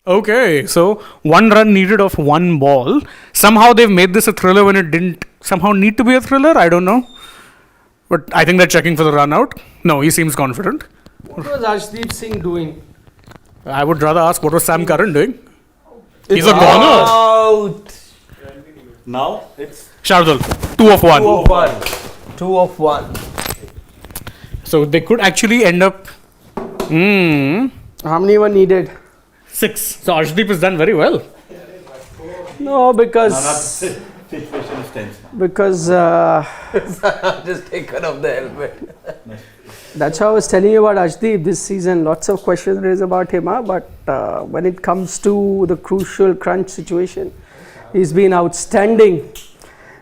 Okay, so 1 run needed of 1 ball. Somehow they've made this a thriller when it didn't somehow need to be a thriller. I don't know. But I think they're checking for the run out. No, he seems confident. What was Arshdeep Singh doing? I would rather ask what was Sam Curran doing? He's a goner. Out. Now it's Shardul, 2 of 1. 2 of 1. 2 of 1. So they could actually end up. How many were needed? 6. So Arshdeep has done very well. No, because situation is tense now. because just taken off the helmet. That's how I was telling you about Arshdeep this season. Lots of questions raised about him, but when it comes to the crucial crunch situation, he's been outstanding.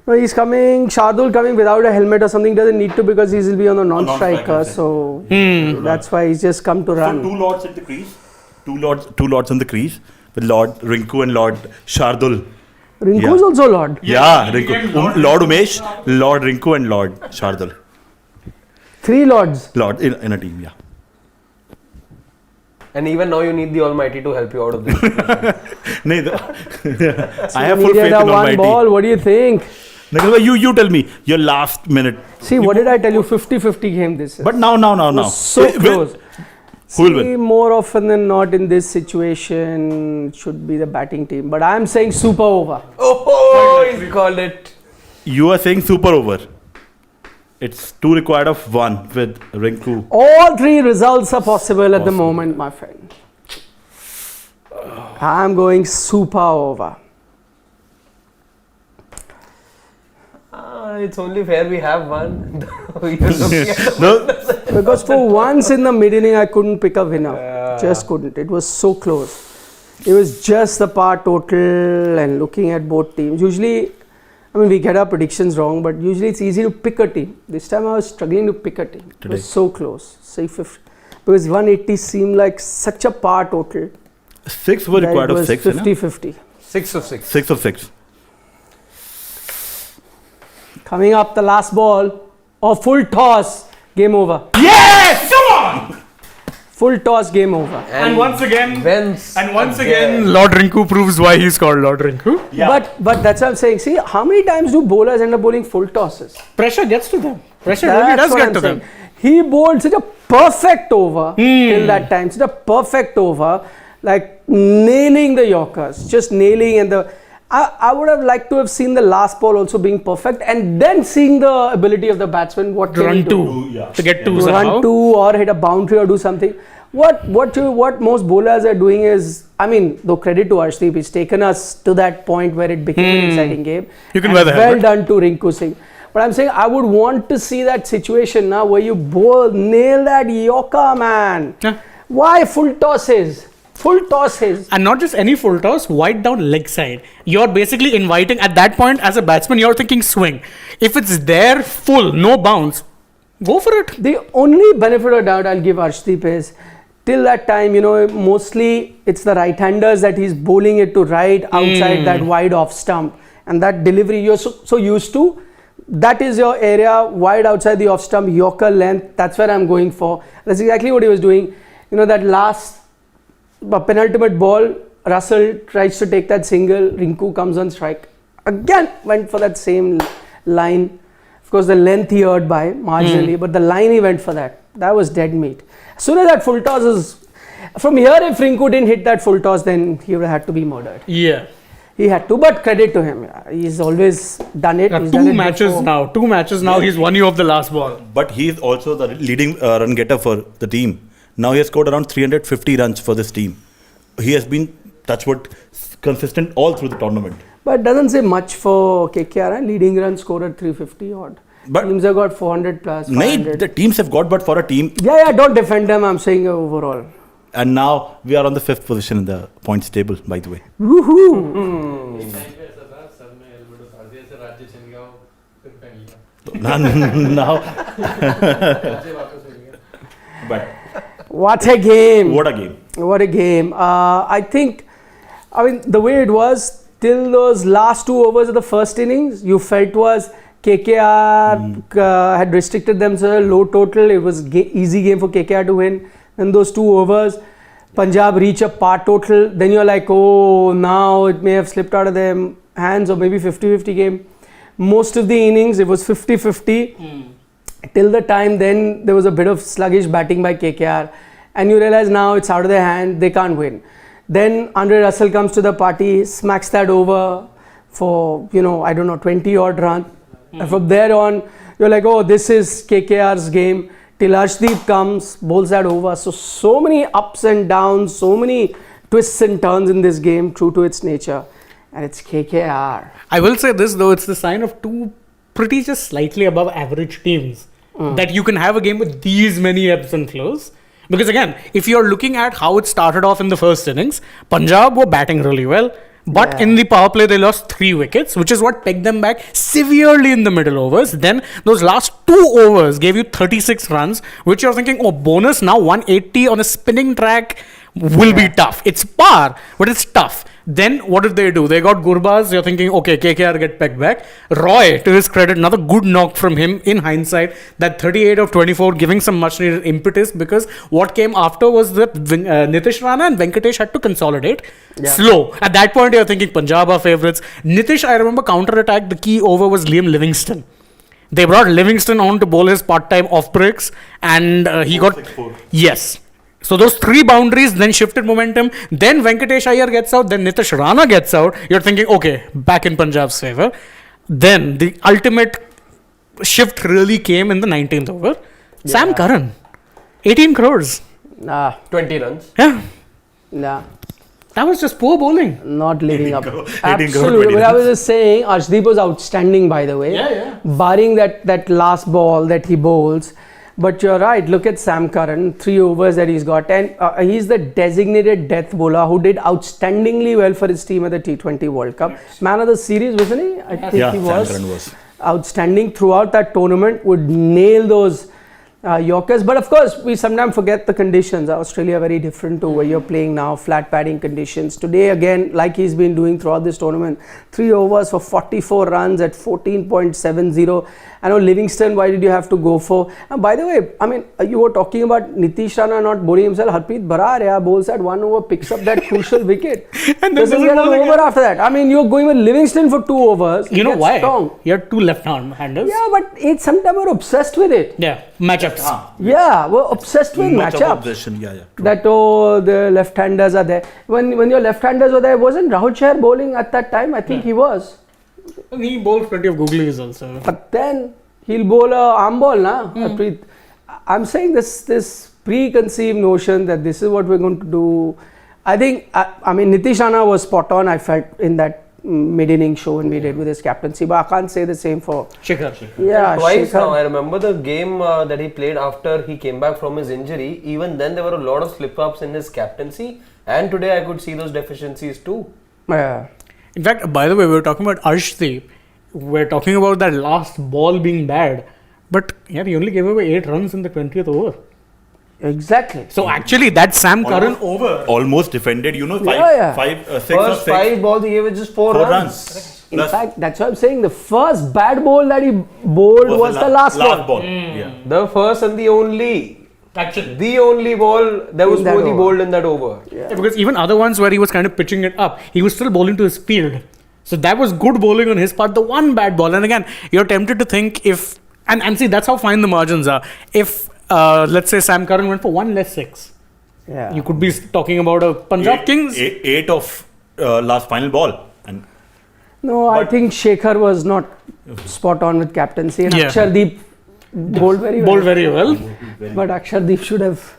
No, he's coming, Shardul coming without a helmet or something doesn't need to because he will be on the non-striker. So that's why he's just come to run. So 2 lords at the crease, two lords on the crease with Lord Rinku and Lord Shardul. Rinku's also Lord. Yeah, Rinku. Lord Umesh, Lord Rinku and Lord Shardul. 3 lords. Lord in a team, yeah. And even now you need the Almighty to help you out of this. I have full faith in Almighty. Ball. What do you think? You tell me your last minute. See, what did I tell you? 50-50 game this is. But now. So close. Who will win? More often than not in this situation, it should be the batting team. But I am saying super over. Oh, he called it. You are saying super over. It's 2 required of 1 with Rinku. All 3 results are possible at the moment, my friend. I am going super over. It's only fair we have one. Because for once in the mid-inning, I couldn't pick a winner. Just couldn't. It was so close. It was just the par total and looking at both teams. Usually, we get our predictions wrong, but usually it's easy to pick a team. This time I was struggling to pick a team. It was so close. Say 50. Because 180 seemed like such a par total. 6 were required of 6. 50-50. 6 of 6. 6 of 6. Coming up, the last ball. Full toss. Game over. Yes! Come on! Full toss, game over. And once again, again, Lord Rinku proves why he's called Lord Rinku. Yeah. But that's what I'm saying. See, how many times do bowlers end up bowling full tosses? Pressure gets to them. Pressure really does get to them. He bowled such a perfect over till that time. Such a perfect over. Like nailing the Yorkers. Just nailing and I would have liked to have seen the last ball also being perfect and then seeing the ability of the batsman. What can he do? To get 2 to somehow. Run 2 or hit a boundary or do something. What most bowlers are doing is, though credit to Arshdeep, he's taken us to that point where it became an exciting game. You can wear the helmet. Well done to Rinku Singh. But I'm saying I would want to see that situation now where you nail that Yorker, man. Yeah. Why full tosses? Full tosses. And not just any full toss, wide down leg side. You're basically inviting, at that point, as a batsman, you're thinking swing. If it's there, full, no bounce, go for it. The only benefit of doubt I'll give Arshdeep is, till that time, mostly it's the right-handers that he's bowling it to right outside that wide off stump. And that delivery you're so used to, that is your area, wide outside the off stump, Yorker length, that's where I'm going for. That's exactly what he was doing. That last penultimate ball, Russell tries to take that single, Rinku comes on strike. Again, went for that same line. Of course, the length he earned by marginally, but the line he went for that. That was dead meat. As soon as that full toss is... From here, if Rinku didn't hit that full toss, then he would have had to be murdered. Yeah. He had to, but credit to him. He's always done it. He's 2 matches now. 2 matches now. He's won you off the last ball. But he is also the leading run getter for the team. Now he has scored around 350 runs for this team. He has been, touchwood, consistent all through the tournament. But it doesn't say much for KKR. Leading run scorer 350 odd. But teams have got 400 plus. 500. The teams have got, but for a team. Yeah, don't defend them. I'm saying overall. And now we are on the 5th position in the points table, by the way. Woohoo! Now. But what a game! What a game! What a game! I think, the way it was till those last 2 overs of the first innings, you felt was KKR had restricted themselves low total. It was easy game for KKR to win. And those 2 overs, Punjab reach a par total, then you're like, oh, now it may have slipped out of their hands, or maybe 50-50 game. Most of the innings, it was 50-50. Till the time then, there was a bit of sluggish batting by KKR. And you realize now it's out of their hand, they can't win. Then Andre Russell comes to the party, smacks that over for, 20 odd runs. And from there on, you're like, oh, this is KKR's game. Till Arshdeep comes, bowls that over. So many ups and downs, so many twists and turns in this game, true to its nature. And it's KKR. I will say this though, it's the sign of two pretty just slightly above average teams that you can have a game with these many ebbs and flows. Because again, if you're looking at how it started off in the first innings, Punjab were batting really well. But in the power play, they lost 3 wickets, which is what pegged them back severely in the middle overs. Then those last 2 overs gave you 36 runs, which you're thinking, oh, bonus now 180 on a spinning track will be tough. It's par, but it's tough. Then what did they do? They got Gurbaz. You're thinking, okay, KKR get pegged back. Roy, to his credit, another good knock from him in hindsight. That 38 of 24 giving some much needed impetus, because what came after was that Nitish Rana and Venkatesh had to consolidate slow. At that point, you're thinking Punjab are favourites. Nitish, I remember, counter-attack, the key over was Liam Livingston. They brought Livingston on to bowl his part-time off breaks, and he got... 6-4. Yes. So those 3 boundaries then shifted momentum. Then Venkatesh Iyer gets out. Then Nitish Rana gets out. You're thinking, okay, back in Punjab's favour. Then the ultimate shift really came in the 19th over. Sam Curran, 18 crores. Nah, 20 runs. Yeah, nah. that was just poor bowling. Not living up. 18 crore, Absolutely. 20 But I was runs. just saying, Arshdeep was outstanding, by the way. Barring that last ball that he bowls. But you're right, look at Sam Curran, 3 overs that he's got. And he's the designated death bowler who did outstandingly well for his team at the T20 World Cup. Man of the series, wasn't he? I think he was. Sam Curran was. Outstanding throughout that tournament, would nail those Yorkers. But of course, we sometimes forget the conditions. Australia are very different to where you're playing now, flat padding conditions. Today, again, like he's been doing throughout this tournament, 3 overs for 44 runs at 14.70. I know Livingston, why did you have to go for? And by the way, I mean, you were talking about Nitish Rana not bowling himself. Harpreet Barar bowls that 1 over, picks up that crucial wicket. And then doesn't get an over after that. I mean, you're going with Livingston for 2 overs. You know Gets why? strong. You have 2 left-arm handles. Yeah, but it's sometimes we're obsessed with it. Yeah, matchups. Yeah, we're obsessed with Much of matchups. obsession, yeah. That the left-handers are there. When your left-handers were there, wasn't Rahul Chahar bowling at that time? I think he was. And he bowls plenty of googlies also. But then he'll bowl a arm ball, na? Harpreet. I'm saying this preconceived notion that this is what we're going to do. I think, I mean, Nitish Rana was spot on, I felt, in that mid-inning show when we did with his captaincy, but I can't say the same for Shikhar. yeah, Twice Shikhar. now. I remember the game that he played after he came back from his injury. Even then, there were a lot of slip-ups in his captaincy. And today, I could see those deficiencies too. Yeah. In fact, by the way, we were talking about Arshdeep. We're talking about that last ball being bad. But yeah, he only gave away 8 runs in the 20th over. Exactly. So actually, that Sam Curran over. Almost defended, 5, Yeah. 6 First or 6. 5 balls, he gave it just 4 runs. In fact, that's why I'm saying the first bad ball that he bowled was the last ball. Yeah. The first and the only. Actually. The only ball that was In that only over. bowled in that over. Yeah, because even other ones where he was kind of pitching it up, he was still bowling to his field. So that was good bowling on his part. The one bad ball. And again, you're tempted to think if... And see, that's how fine the margins are. If, let's say, Sam Curran went for 1 less 6. Yeah. You could be talking about a Punjab Kings. 8 of last final ball. And No, I think Shekhar was not spot on with captaincy, and Yeah. Akshardeep bowled very well. Bowled very well. But Akshardeep should have.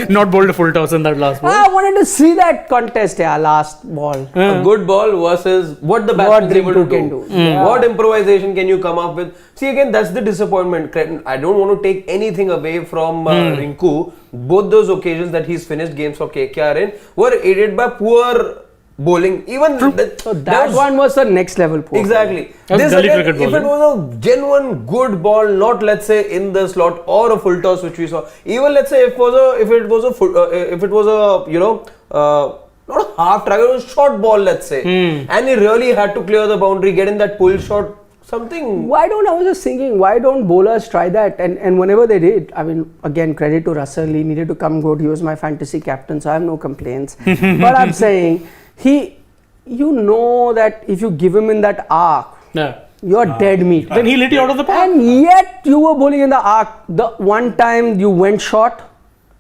Not bowled a full toss in that last ball. I wanted to see that contest, last ball. A good ball versus what the What batsman is able to Rintu can do. What improvisation can you come up with? See, again, that's the disappointment. I don't want to take anything away from Rinku. Both those occasions that he's finished games for KKR in were aided by poor bowling. Even So that one was the next level. Poor Exactly. That was This gully again, cricket if it was a genuine good ball, not let's say in the slot or a full toss which we saw. Even let's say if it was not a half track, it was a short ball, let's say, and he really had to clear the boundary, get in that pull shot something. I was just thinking, why don't bowlers try that? And whenever they did, I mean, again, credit to Russell. He needed to come good. He was my fantasy captain, so I have no complaints. But I'm saying, you know that if you give him in that arc, you're dead meat. Then he lit you out of the park. And yet you were bowling in the arc. The one time you went short,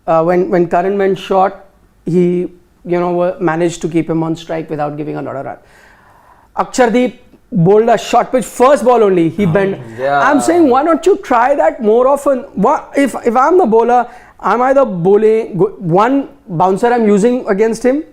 when Karan went short, he managed to keep him on strike without giving a lot of run. Akshardeep bowled a short pitch, first ball only, he bent. Yeah. I'm saying, why don't you try that more often? If I'm the bowler, I'm either bowling, one bouncer I'm using against him,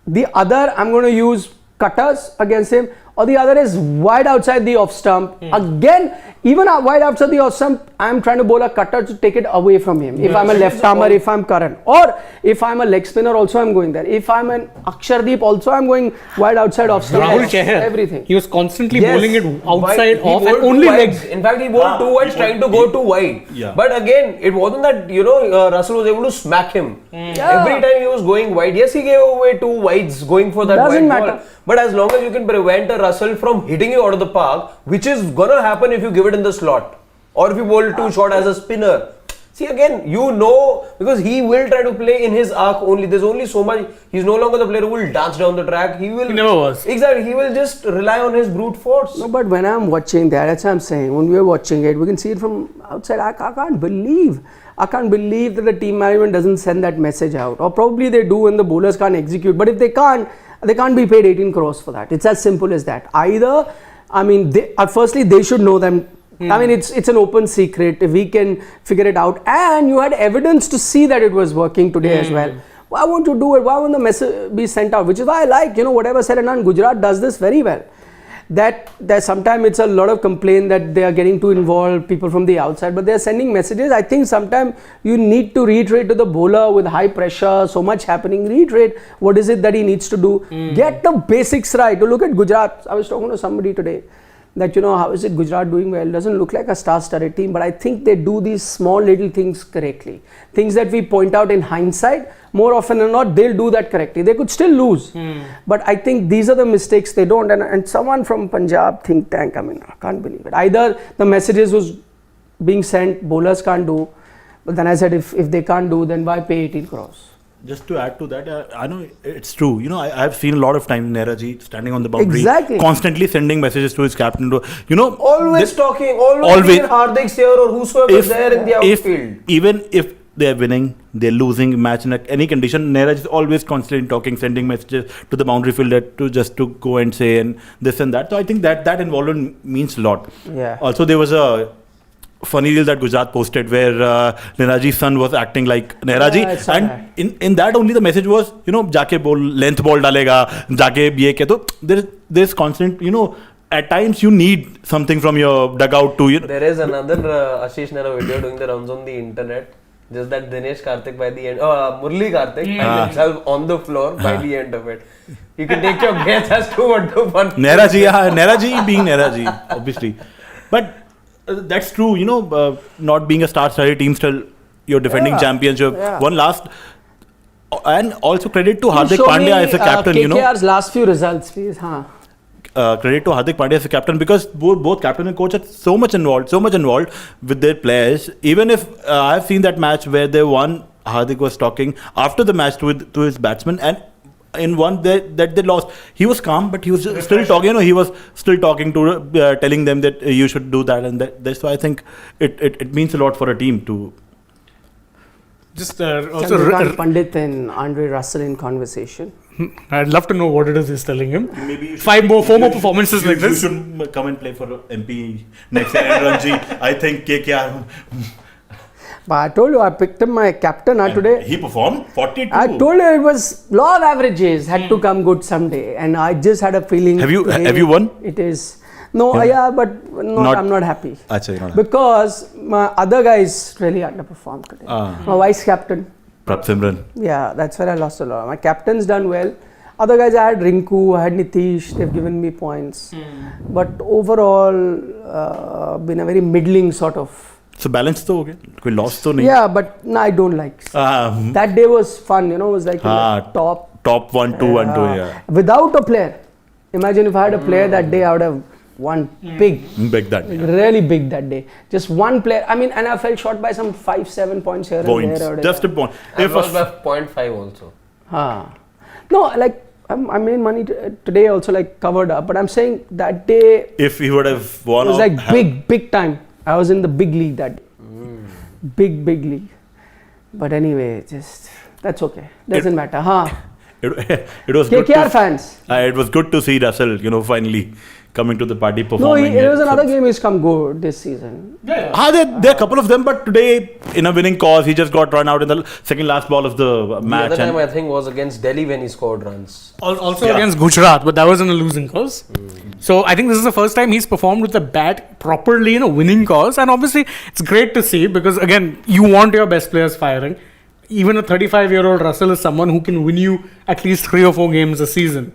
the other I'm going to use cutters against him, or the other is wide outside the off stump. Again, even wide outside the off stump, I'm trying to bowl a cutter to take it away from him. If I'm a left armer, if I'm Karan, or if I'm a leg spinner, also I'm going there. If I'm an Akshardeep, also I'm going wide outside off stump. Rahul Chahar, everything. He was constantly bowling it outside, He off, bowled and only two legs. wides. In fact, he bowled two wides, trying to go too wide. Yeah. But again, it wasn't that Russell was able to smack him. Every time he was going wide. Yes, he gave away two wides going for that Doesn't wide matter. ball. But as long as you can prevent a Russell from hitting you out of the park, which is gonna happen if you give it in the slot, or if you bowl too short as a spinner. See, again, because he will try to play in his arc only. There's only so much. He's no longer the player who will dance down the track. He never was. Exactly. He will just rely on his brute force. No, but when I'm watching that's what I'm saying. When we are watching it, we can see it from outside. I can't believe that the team management doesn't send that message out. Or probably they do and the bowlers can't execute. But if they can't be paid 18 crores for that. It's as simple as that. Either, I mean, firstly, they should know them. I mean, it's an open secret. If we can figure it out, and you had evidence to see that it was working today as well. Why won't you do it? Why won't the message be sent out? Which is why I like, whatever said and done. Gujarat does this very well. That sometimes it's a lot of complaint that they are getting too involved, people from the outside, but they are sending messages. I think sometimes you need to reiterate to the bowler with high pressure, so much happening, reiterate what is it that he needs to do. Get the basics right. Look at Gujarat. I was talking to somebody today that, how is it Gujarat doing well? Doesn't look like a star-studded team, but I think they do these small little things correctly. Things that we point out in hindsight, more often than not, they'll do that correctly. They could still lose. But I think these are the mistakes they don't. And someone from Punjab think tank, I mean, I can't believe it. Either the messages was being sent, bowlers can't do. But then I said, if they can't do, then why pay 18 crores? Just to add to that, I know it's true. I've seen a lot of time Nehraji standing on the boundary, Exactly. constantly sending messages to his captain. Always talking, always Hardik's here or whosoever is there in the outfield. Even if they're winning, they're losing match in any condition, Nehraji is always constantly talking, sending messages to the boundary fielder to go and say and this and that. So I think that involvement means a lot. Yeah. Also, there was a funny reel that Gujarat posted where Nehraji's son was acting like Nehraji, and in that only the message was, jaake ball, length ball dalega, jaake ye ke. So there's constant, at times you need something from your dugout to, There is another Ashish Nehra video doing the rounds on the internet. Just that Dinesh Karthik by the end, Murli Karthik finds himself on the floor by the end of it. You can take your guess as to what the fun. Nehraji being Nehraji, obviously. But that's true, not being a star-studded team, still you're defending championship. One last, and also credit to Hardik Pandya as a captain. KKR's last few results, please. Credit to Hardik Pandya as a captain, because both captain and coach are so much involved with their players. Even if I've seen that match where they won, Hardik was talking after the match to his batsmen, and in one that they lost, he was calm, but he was still talking. He was still talking to telling them that you should do that and that. That's why I think it means a lot for a team to. Just also Pandit and Andre Russell in conversation. I'd love to know what it is he's telling him. Maybe 4 more performances like this. You should come and play for MP next year in Ranji. I think KKR. But I told you, I picked him my captain today. He performed 42. I told you it was law of averages had to come good someday, and I just had a feeling. Have you won? It is no, but I'm not happy. Achha, you're not because my other guys really underperformed today. My vice captain. Prab Simran. Yeah, that's where I lost a lot. My captain's done well. Other guys, I had Rinku, I had Nitish, they've given me points. But overall, been a very middling sort of. So balance to ho gaya? Koi loss to nahi? Yeah, but I don't like. That day was fun, it was like top 1, 2, 1, 2, yeah. Without a player. Imagine if I had a player that day, I would have one big, Big that. really big that day. Just one player. I mean, and I fell short by some 5-7 points here Points. and there. Just a point. I If lost a, by 0.5 also. No, like I made money today also, like covered up. But I'm saying that day if he would have won, it was like big time. I was in the big league that day. Big league. But anyway, just that's okay. Doesn't matter. It was good KKR to, fans. it was good to see Russell, finally coming to the party No, performing. it was another game he's come good this season. Yeah. There are a couple of them, but today in a winning cause, he just got run out in the second last ball of the match. The other time I think was against Delhi when he scored runs. Also against Gujarat, but that was in a losing cause. So I think this is the first time he's performed with the bat properly in a winning cause, and obviously it's great to see because again, you want your best players firing. Even a 35-year-old Russell is someone who can win you at least 3 or 4 games a season.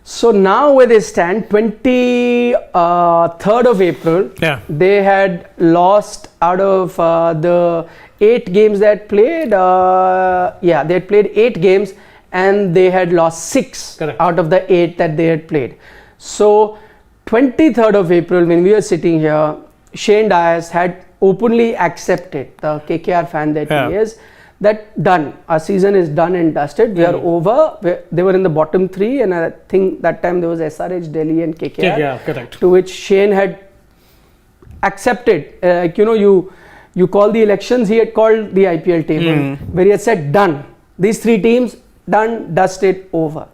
So now where they stand, 23rd of April, they had lost out of the 8 games they had played. They had played 8 games and they had lost 6 out of the 8 that they had played. So 23rd of April, when we were sitting here, Shane Dias had openly accepted, the KKR fan that he is, that done. Our season is done and dusted. We are over. They were in the bottom 3, and I think that time there was SRH, Delhi, and KKR. Yeah, correct. To which Shane had accepted. You call the elections. He had called the IPL table, where he had said done. These 3 teams done, dusted, over.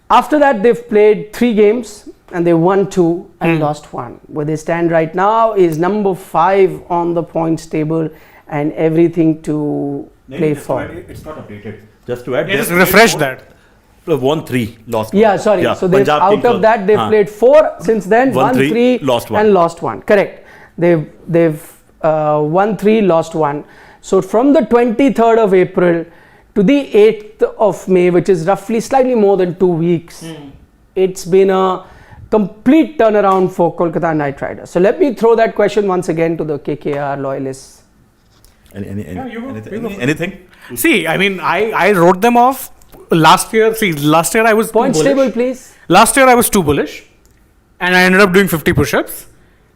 After that, they've played 3 games and they won 2 and lost 1. Where they stand right now is number 5 on the points table and everything to play for. It's not updated. Just to add, Just refresh that. Won 3, lost 1. Yeah, sorry. So they've, out of that, they've played 4 since then. Won 3, lost 1. And lost 1. Correct. They've won 3, lost 1. So from the 23rd of April to the 8th of May, which is roughly slightly more than 2 weeks, it's been a complete turnaround for Kolkata Knight Riders. So let me throw that question once again to the KKR loyalists. Anything? See, I mean, I wrote them off last year. See, last year I was Points too bullish. table, please. Last year I was too bullish, and I ended up doing 50 push-ups.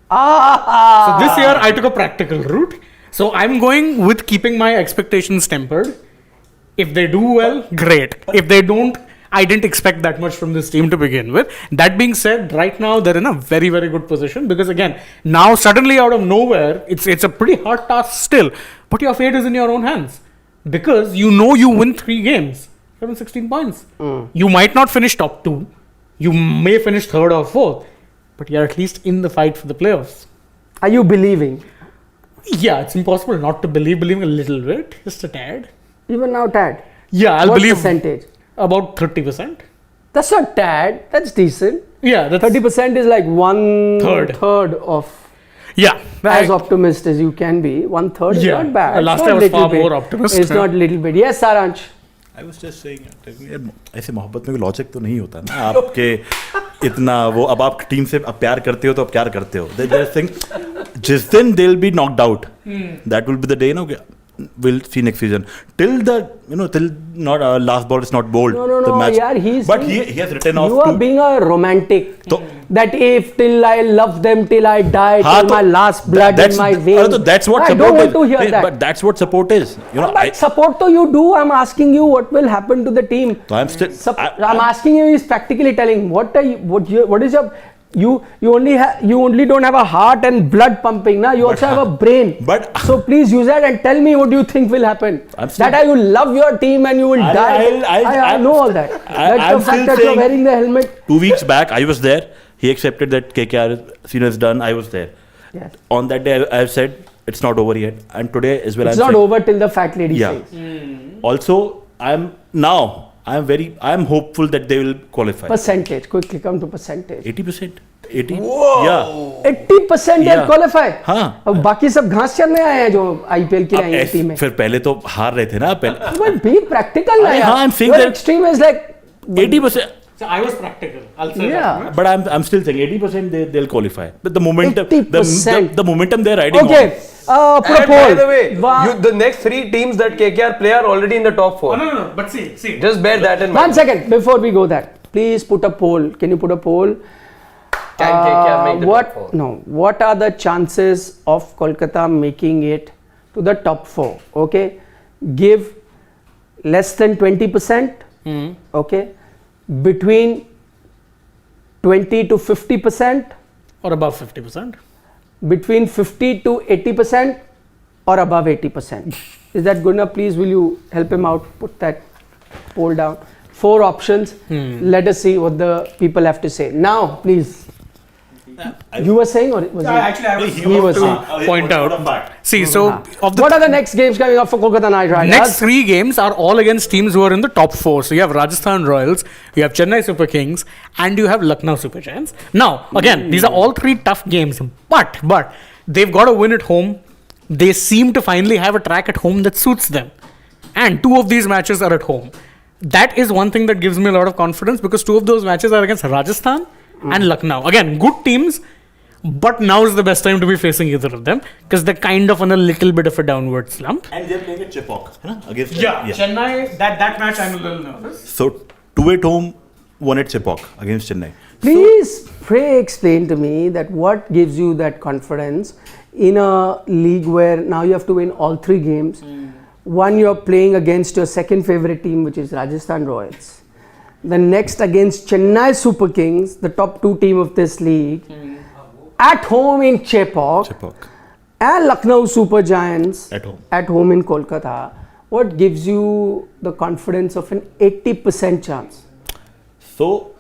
So this year I took a practical route. So I'm going with keeping my expectations tempered. If they do well, great. If they don't, I didn't expect that much from this team to begin with. That being said, right now they're in a very, very good position because again, now suddenly out of nowhere, it's a pretty hard task still. But your fate is in your own hands because you win 3 games. You're on 16 points. You might not finish top 2. You may finish 3rd or 4th, but you're at least in the fight for the playoffs. Are you believing? Yeah, it's impossible not to believing a little bit, just a tad. Even now, tad. Yeah, I'll What believe percentage? about 30%. That's not tad. That's decent. Yeah, that's 30% is like 1/3 of. Yeah, As optimist as you can be, 1/3 is not bad. Last It's time I not was little far bit. more optimistic. It's not little bit. Yes, Saransh. I was just saying, ऐसे मोहब्बत में logic तो नहीं होता ना आपके इतना वो अब आप टीम से अब प्यार करते हो तो अब प्यार करते हो they just think जिस दिन they'll be knocked out that will be the day we'll see next season till not last ball is not bowled No, the match yaar, but he has written off you are being a romantic that if till I love them till I die till my last blood in my veins that's what I support don't want is to hear that but that's what support is but support to you do. I'm asking you what will happen to the team. so I'm still I'm asking you, he's practically telling what is your you only don't have a heart and blood pumping na, you also have a brain, but so please use that and tell me what do you think will happen. That you love your team and you will die. I know all that. That's the fact that you're wearing the helmet. 2 weeks back I was there, he accepted that KKR season is done, I was there. Yes. On that day I have said it's not over yet, and today as well It's not over till the fat lady says. Also I'm hopeful that they will qualify. Percentage, quickly come to percentage. 80%. 80. Whoa. Yeah. 80% they qualify. हाँ. अब बाकी सब घास चरने आए हैं जो IPL के लिए आई टीम में. फिर पहले तो हार रहे थे ना पहले. But be practical ना यार. I'm saying Your that extreme is like 80%. So I was practical. I'll say Yeah. But I'm still saying 80% they'll qualify. But the momentum, 80%. the momentum they're riding on. Okay. Put a And poll. by the way, the next 3 teams that KKR play are already in the top 4. No. But see. Just bear that in mind. 1 second before we go that. Please put a poll. Can you put a poll? Can KKR make the top 4? No. What are the chances of Kolkata making it to the top 4? Okay. Give less than 20%. Okay. Between 20 to 50%. Or above 50%. Between 50 to 80% or above 80%. Is that good enough? Please, will you help him out? Put that poll down. 4 options. Let us see what the people have to say. Now, please. You were saying, or was He was point out. See, so of the what are the next games coming up for Kolkata Knight Riders? next 3 games are all against teams who are in the top 4. So you have Rajasthan Royals, you have Chennai Super Kings, and you have Lucknow Super Giants. Now, again, these are all 3 tough games, but they've got to win at home. They seem to finally have a track at home that suits them, and 2 of these matches are at home. That is one thing that gives me a lot of confidence, because 2 of those matches are against Rajasthan and Lucknow. Again, good teams, but now is the best time to be facing either of them, because they're kind of on a little bit of a downward slump. And they're playing at Chepauk against Chennai, that match I'm a little nervous. So 2 at home, 1 at Chepauk against Chennai. Please pray explain to me that what gives you that confidence in a league where now you have to win all 3 games. One, you're playing against your second favorite team, which is Rajasthan Royals. The next against Chennai Super Kings, the top 2 team of this league. At home in Chepauk. And Lucknow Super Giants at home in Kolkata. What gives you the confidence of an 80% chance? So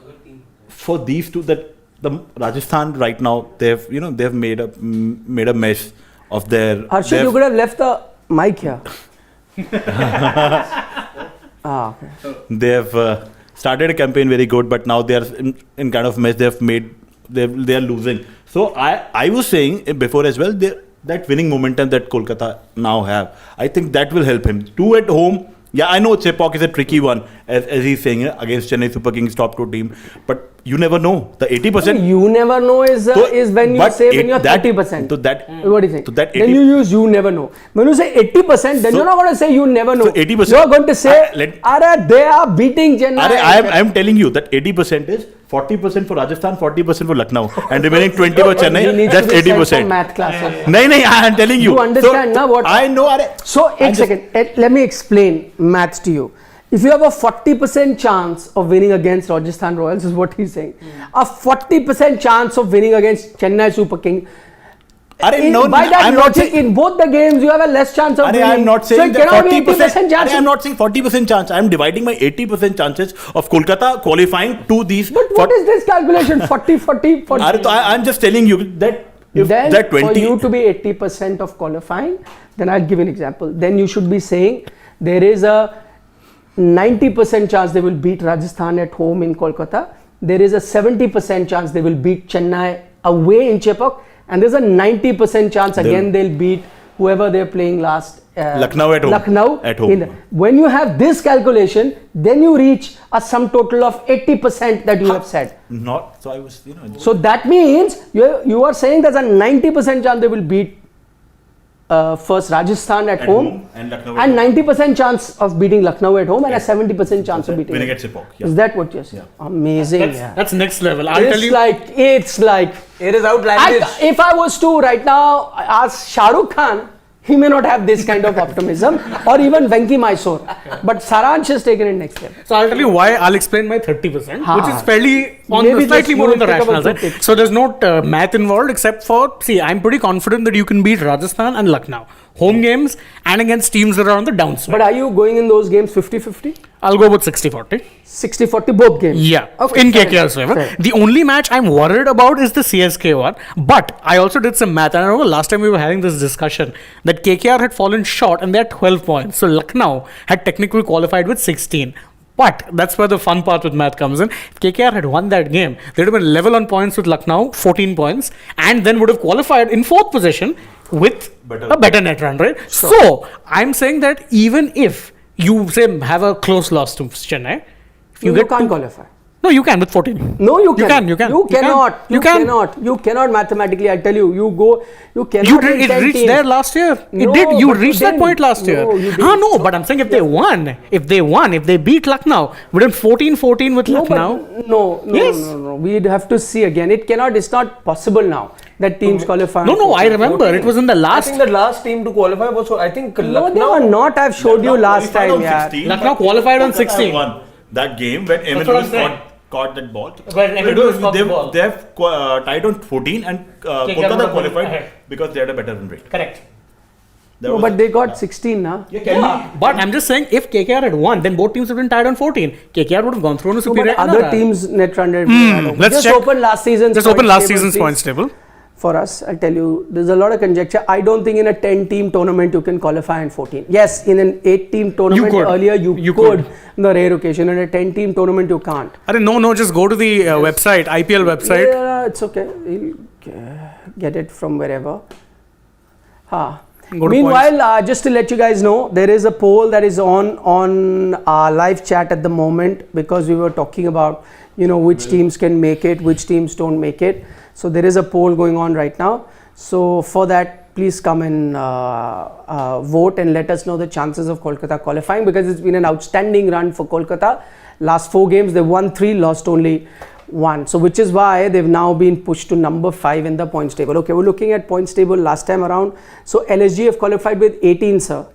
for these 2, that the Rajasthan right now, they've made a mess of their. Harshit, you could have left the mic here. Okay. They've started a campaign very good, but now they are in kind of mess. They are losing. So I was saying before as well, that winning momentum that Kolkata now have, I think that will help him. 2 at home. Yeah, I know Chepauk is a tricky one, as he's saying, against Chennai Super Kings top 2 team. But you never know. The 80%. You never know is when you say when you're 30%. So that. What do you think? So that then you use you never know. When you say 80%, then you're not going to say you never know. So 80%. You're going to say, they are beating Chennai. I'm telling you that 80% is 40% for Rajasthan, 40% for Lucknow, and remaining 20 for Chennai. That's 80%. Math classes. No, I'm telling you. You understand now what? I know. So, let me explain maths to you. If you have a 40% chance of winning against Rajasthan Royals, is what he's saying. A 40% chance of winning against Chennai Super King. By that logic, in both the games, you have a less chance of winning. I'm not saying so that 40%. I'm not saying 40% chance. I'm dividing my 80% chances of Kolkata qualifying to these. But what is this calculation? 40. I'm just telling you that if then that 20. For you to be 80% of qualifying, then I'll give you an example. Then you should be saying there is a 90% chance they will beat Rajasthan at home in Kolkata. There is a 70% chance they will beat Chennai away in Chepauk. And there's a 90% chance again they'll beat whoever they're playing last. Lucknow at home. When you have this calculation, then you reach a sum total of 80% that you have said. So that means you are saying there's a 90% chance they will beat first Rajasthan at home and 90% chance of beating Lucknow at home and a 70% chance of beating winning at Chepauk. Is that what you're saying? Yeah. Amazing. That's next level. It's like it is outlandish. If I was to right now ask Shah Rukh Khan, he may not have this kind of optimism, or even Venki Mysore. But Saransh has taken it next level. So I'll tell you why. I'll explain my 30%, which is fairly slightly more on the rational side. So there's no math involved, except for, I'm pretty confident that you can beat Rajasthan and Lucknow. Home games and against teams that are on the downside. But are you going in those games 50-50? I'll go with 60-40. 60-40 both games? Yeah, okay, in KKR's favor. The only match I'm worried about is the CSK one. But I also did some math, and I remember last time we were having this discussion that KKR had fallen short and they're 12 points. So Lucknow had technically qualified with 16. But that's where the fun part with math comes in. If KKR had won that game, they'd have been level on points with Lucknow, 14 points, and then would have qualified in 4th position with a better net run rate. Sure. So I'm saying that even if you say have a close loss to Chennai, if you can't qualify. No, you can with 14. No, you You can. can, you can. You You can. cannot. You You can. cannot. You cannot mathematically. I tell you, you cannot. You in did, it 10 reached teams. there last year. It No, did. You but you reached that didn't. point last year. No, you Ah, didn't. no, but I'm saying if they won, if they beat Lucknow, wouldn't 14-14 with No, Lucknow? but no. Yes. No. We'd have to see again. It's not possible now that teams qualify. No, I remember. 14. It was in the I last. think the last team to qualify was, I think, No, they Lucknow. were not. I've showed you last qualified time. on Yeah. 16, Lucknow but qualified on Kolkata 16. won that game when Emin what I'm Lewis saying. caught that ball. When Emin Lewis caught the ball. They have tied on 14 and KKR Kolkata won qualified ahead. because they had a better run rate. Correct. That No, was but it. they got 16 now. Yeah, but I'm just saying, if KKR had won, then both teams would have been tied on 14. KKR would have gone through on a No, superior. but other teams net run rate. let's Just check. open last season's. Just open points last table, season's please. points table. For us, I'll tell you, there's a lot of conjecture. I don't think in a 10-team tournament you can qualify in 14. Yes, in an 8-team tournament could. earlier you You could. could. On the rare occasion. In a 10-team tournament you can't. No, just go to the website, IPL website. Yeah, it's okay. You'll get it from wherever. Go to Meanwhile, just to let you guys know, there is a poll that is on our live chat at the moment because we were talking about, which teams can make it, which teams don't make it. So there is a poll going on right now. So for that, please come and vote and let us know the chances of Kolkata qualifying because it's been an outstanding run for Kolkata. Last 4 games, they won 3, lost only 1. So which is why they've now been pushed to number 5 in the points table. Okay, we're looking at points table last time around. So LSG have qualified with 18, sir.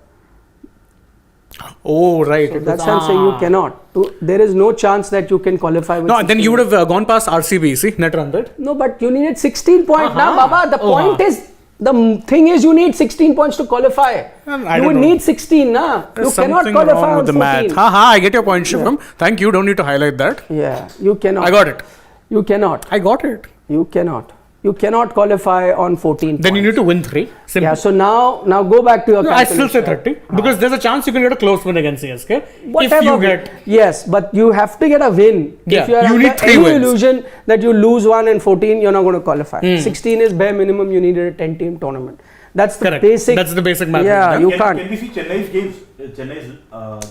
Oh, right. So that's why I'm saying you cannot. There is no chance that you can qualify with No, 16. then you would have gone past RCB, see, net run rate. No, but you needed 16 points now, Baba. The point is, the thing is you need 16 points to qualify. I You don't would know. need 16, na? You There's cannot something qualify wrong on with the 14. math. I get your point, Shivam. Thank you. Don't need to highlight that. Yeah, you cannot. I got it. You cannot. I got it. You cannot. You cannot qualify on 14 Then you points. need to win 3. Simple. Yeah, so now go back to your No, I still say calculation. 30 because there's a chance you can get a close win against CSK. Whatever. If you get. Yes, but you have to get a win. Yeah, If you are you under need 3 any wins. illusion that you lose 1 and 14, you're not going to qualify. 16 is bare minimum. You need a 10-team tournament. That's the Correct. basic. That's the basic math. Yeah, you can't. Can we see Chennai's games? Chennai's.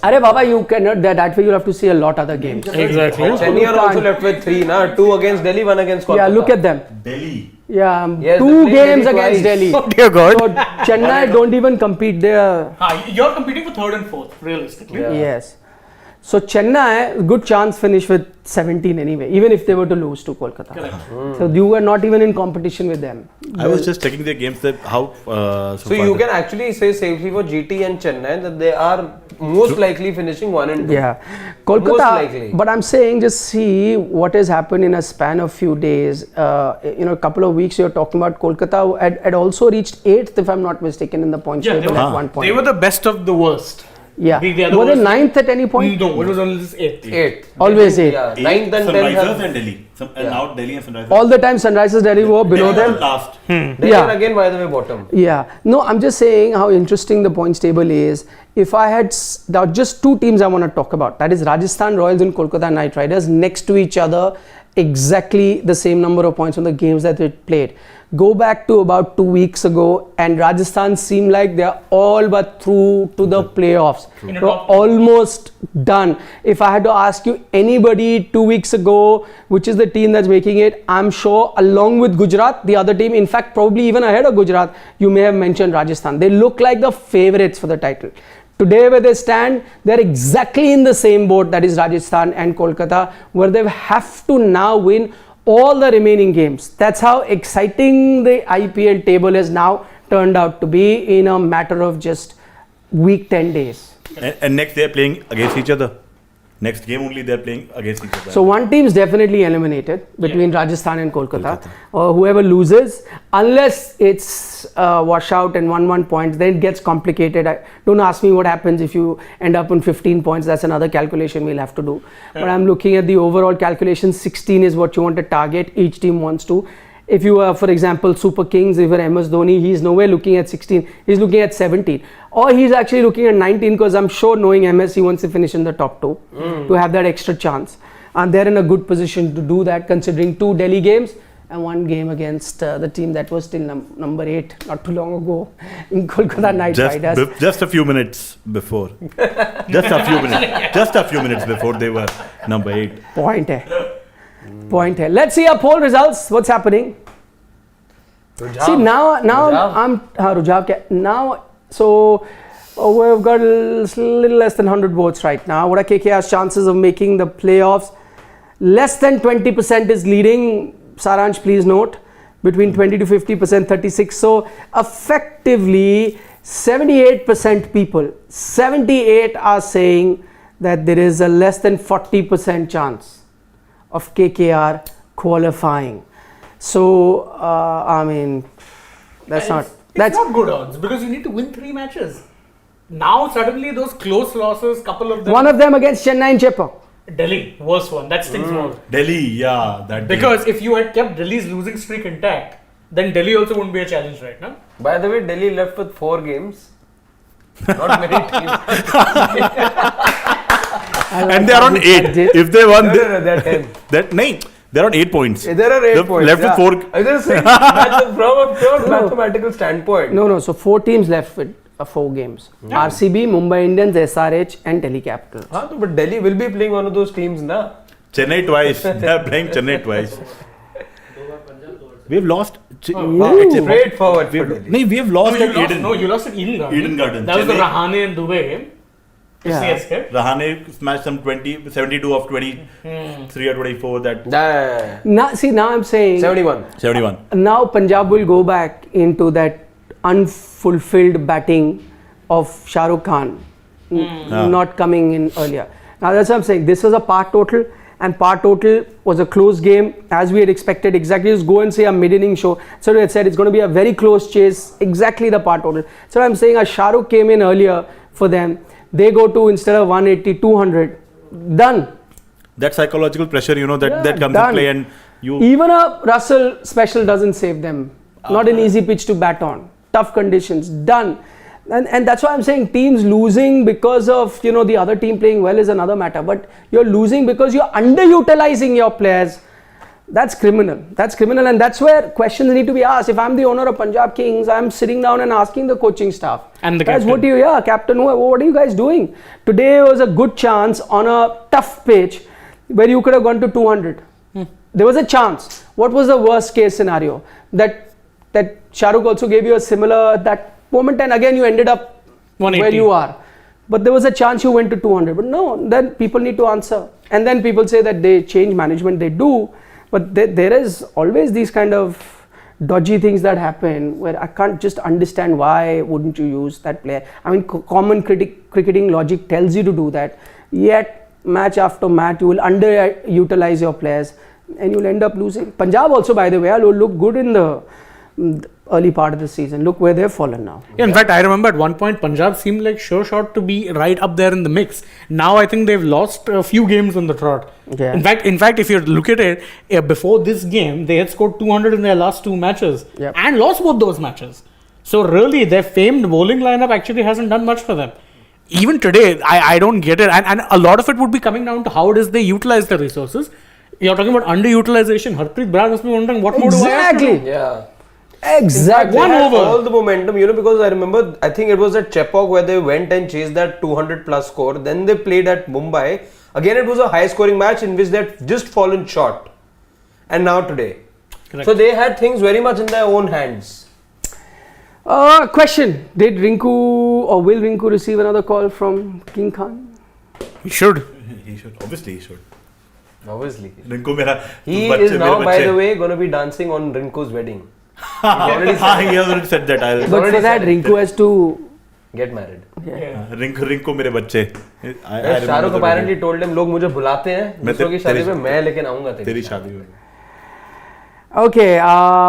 Arey Baba, you cannot. That way you'll have to see a lot other games. Exactly. Chennai are also left with 3, 2 against Delhi, 1 against Kolkata. Yeah, look at them. Delhi. Yeah, Yes, 2 they played games Delhi against twice. Delhi. Oh, dear God. So Chennai don't even compete there. You're competing for 3rd and 4th, realistically. Yeah. Yes. So Chennai, good chance finish with 17 anyway, even if they were to lose to Kolkata. So you were not even in competition with them. I was just checking their games. How? So you can actually say safely for GT and Chennai that they are most likely finishing 1 and 2. Yeah, Most Kolkata. likely. But I'm saying just see what has happened in a span of few days. A couple of weeks. You're talking about Kolkata had also reached 8th, if I'm not mistaken, in the points table at one point. They were the best of the worst. Yeah. The other Were they was- 9th at any point? No, it was only this 8th. 8th. Always 8th. Yeah, 9th and 10th. Sunrisers and Delhi. And now Delhi and Sunrisers. All the time Sunrisers Delhi were below Delhi them. were last. Delhi Yeah. are again, by the way, bottom. Yeah. No, I'm just saying how interesting the points table is. If I had there are just 2 teams I want to talk about. That is Rajasthan Royals and Kolkata Knight Riders next to each other, exactly the same number of points on the games that they played. Go back to about 2 weeks ago, and Rajasthan seemed like they're all but through to the playoffs. They're almost done. If I had to ask you anybody 2 weeks ago, which is the team that's making it, I'm sure along with Gujarat, the other team, in fact, probably even ahead of Gujarat, you may have mentioned Rajasthan. They look like the favorites for the title. Today where they stand, they're exactly in the same boat, that is Rajasthan and Kolkata, where they have to now win all the remaining games. That's how exciting the IPL table has now turned out to be in a matter of just week 10 days. And next they are playing against each other. Next game only they are playing against each other. So one team is definitely eliminated between Rajasthan and Kolkata. Or whoever loses, unless it's washout and 1-1 points, then it gets complicated. Don't ask me what happens if you end up on 15 points. That's another calculation we'll have to do. But I'm looking at the overall calculation. 16 is what you want to target. Each team wants to. If you are, for example, Super Kings, if you're MS Dhoni, he's nowhere looking at 16. He's looking at 17. Or he's actually looking at 19 because I'm sure knowing MS, he wants to finish in the top 2 to have that extra chance. And they're in a good position to do that considering 2 Delhi games and 1 game against the team that was still number 8 not too long ago in Kolkata Knight Riders. Just a few minutes before. Just a few minutes before they were number 8. Point hai. point here. Let's see our poll results. What's happening? Rujhav. See now Rujhav. I'm Rujhav. Now so we've got a little less than 100 votes right now. What are KKR's chances of making the playoffs? Less than 20% is leading. Saransh, please note, between 20 to 50%, 36. So effectively 78% people, 78 are saying that there is a less than 40% chance of KKR qualifying. So I mean, that's not good odds because you need to win 3 matches. Now suddenly those close losses, couple of them. one of them against Chennai and Jaipur. Delhi, worst one. That stings more. Delhi, yeah, that Because if you had kept Delhi's losing streak intact, then Delhi also wouldn't be a challenge right now. By the way, Delhi left with 4 games. Not many teams. and they are on 8. If they won, No, they're 10. they're on 8 points. There are 8 They've points. left with 4. I just saying, from a pure mathematical standpoint. No. So 4 teams left with 4 games. RCB, Mumbai Indians, SRH, and Delhi Capitals. But Delhi will be playing one of those teams, na? Chennai twice. They are playing Chennai twice. We've lost. Straightforward for Delhi. No, we have lost at Eden. No, you lost at Eden Garden. Eden Garden. That was the Chennai. Rahane and Dubey game. Yeah. CSK. Rahane smashed some 72 of 23 or 24. That Yeah. Now I'm saying 71. 71. now Punjab will go back into that unfulfilled batting of Shah Rukh Khan not coming in earlier. Now that's what I'm saying. This was a par total, and par total was a close game as we had expected. Exactly, just go and say a mid-inning show. So I said it's going to be a very close chase. Exactly the par total. So I'm saying Shah Rukh came in earlier for them. They go to, instead of 180, 200. Done. That psychological pressure, that comes done. in play, and you. Even a Russell special doesn't save them. Not an easy pitch to bat on. Tough conditions. Done. And that's why I'm saying teams losing because of the other team playing well is another matter. But you're losing because you're underutilizing your players. That's criminal. That's criminal, and that's where questions need to be asked. If I'm the owner of Punjab Kings, I'm sitting down and asking the coaching staff. And the guys, captain. Captain, what are you guys doing? Today was a good chance on a tough pitch where you could have gone to 200. There was a chance. What was the worst case scenario? That Shah Rukh also gave you a similar that moment, and again you ended up 180. where you are. But there was a chance you went to 200. But no, then people need to answer. And then people say that they change management. They do. But there is always these kind of dodgy things that happen where I can't just understand why wouldn't you use that player. I mean, common cricketing logic tells you to do that. Yet, match after match, you will underutilize your players and you'll end up losing. Punjab also, by the way, will look good in the early part of the season. Look where they've fallen now. Yeah, in fact, I remember at one point Punjab seemed like sure shot to be right up there in the mix. Now I think they've lost a few games on the trot. Yeah. In fact, if you look at it, before this game, they had scored 200 in their last 2 matches and lost both those matches. So really, their famed bowling lineup actually hasn't done much for them. Even today, I don't get it. And a lot of it would be coming down to how it is they utilize the resources. You're talking about underutilization. Harpreet Brad must be wondering what more do I have to do? Yeah. Exactly. One over. All the momentum, because I remember, I think it was at Chepauk where they went and chased that 200 plus score. Then they played at Mumbai. Again, it was a high scoring match in which they had just fallen short. And now today. Correct. So they had things very much in their own hands. Question. Did Rinku or will Rinku receive another call from King Khan? He should. He should. Obviously, he should. Obviously. Rinku mera. He is now, by the way, going to be dancing on Rinku's wedding. He has already said that. But for that, Rinku has to get married. Rinku मेरे बच्चे. Shahrukh apparently told him, लोग मुझे बुलाते हैं दूसरों की शादी में मैं लेकिन आऊंगा तेरी शादी में. Okay,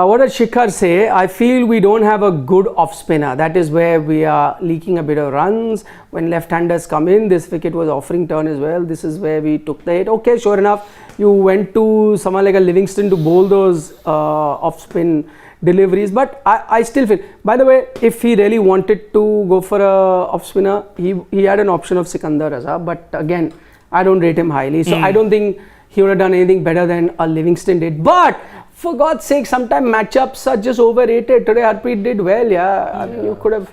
what does Shikhar say? I feel we don't have a good off spinner. That is where we are leaking a bit of runs. When left-handers come in, this wicket was offering turn as well. This is where we took the hit. Okay, sure enough, you went to someone like a Livingston to bowl those off-spin deliveries. But I still feel, by the way, if he really wanted to go for a off-spinner, he had an option of Sikandar Raza. But again, I don't rate him highly. So I don't think he would have done anything better than a Livingston did. But for God's sake, sometimes matchups are just overrated. Today, Harpreet did well, I mean, you could have,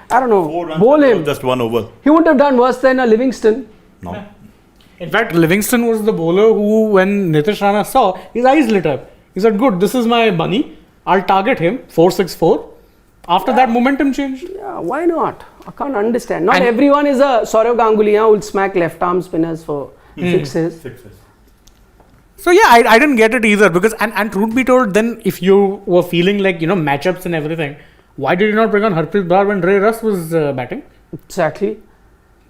I don't know, bowl him. Just 1 over. He wouldn't have done worse than a Livingston. No. In fact, Livingston was the bowler who, when Nitish Rana saw, his eyes lit up. He said, good, this is my money. I'll target him, 464. After that, momentum changed. Yeah, why not? I can't understand. Not And- everyone is a Saurav Ganguly who will smack left arm spinners for sixes. So yeah, I didn't get it either because, and truth be told, then if you were feeling like, matchups and everything, why did you not bring on Harpreet Brar when Ray Russ was batting? Exactly.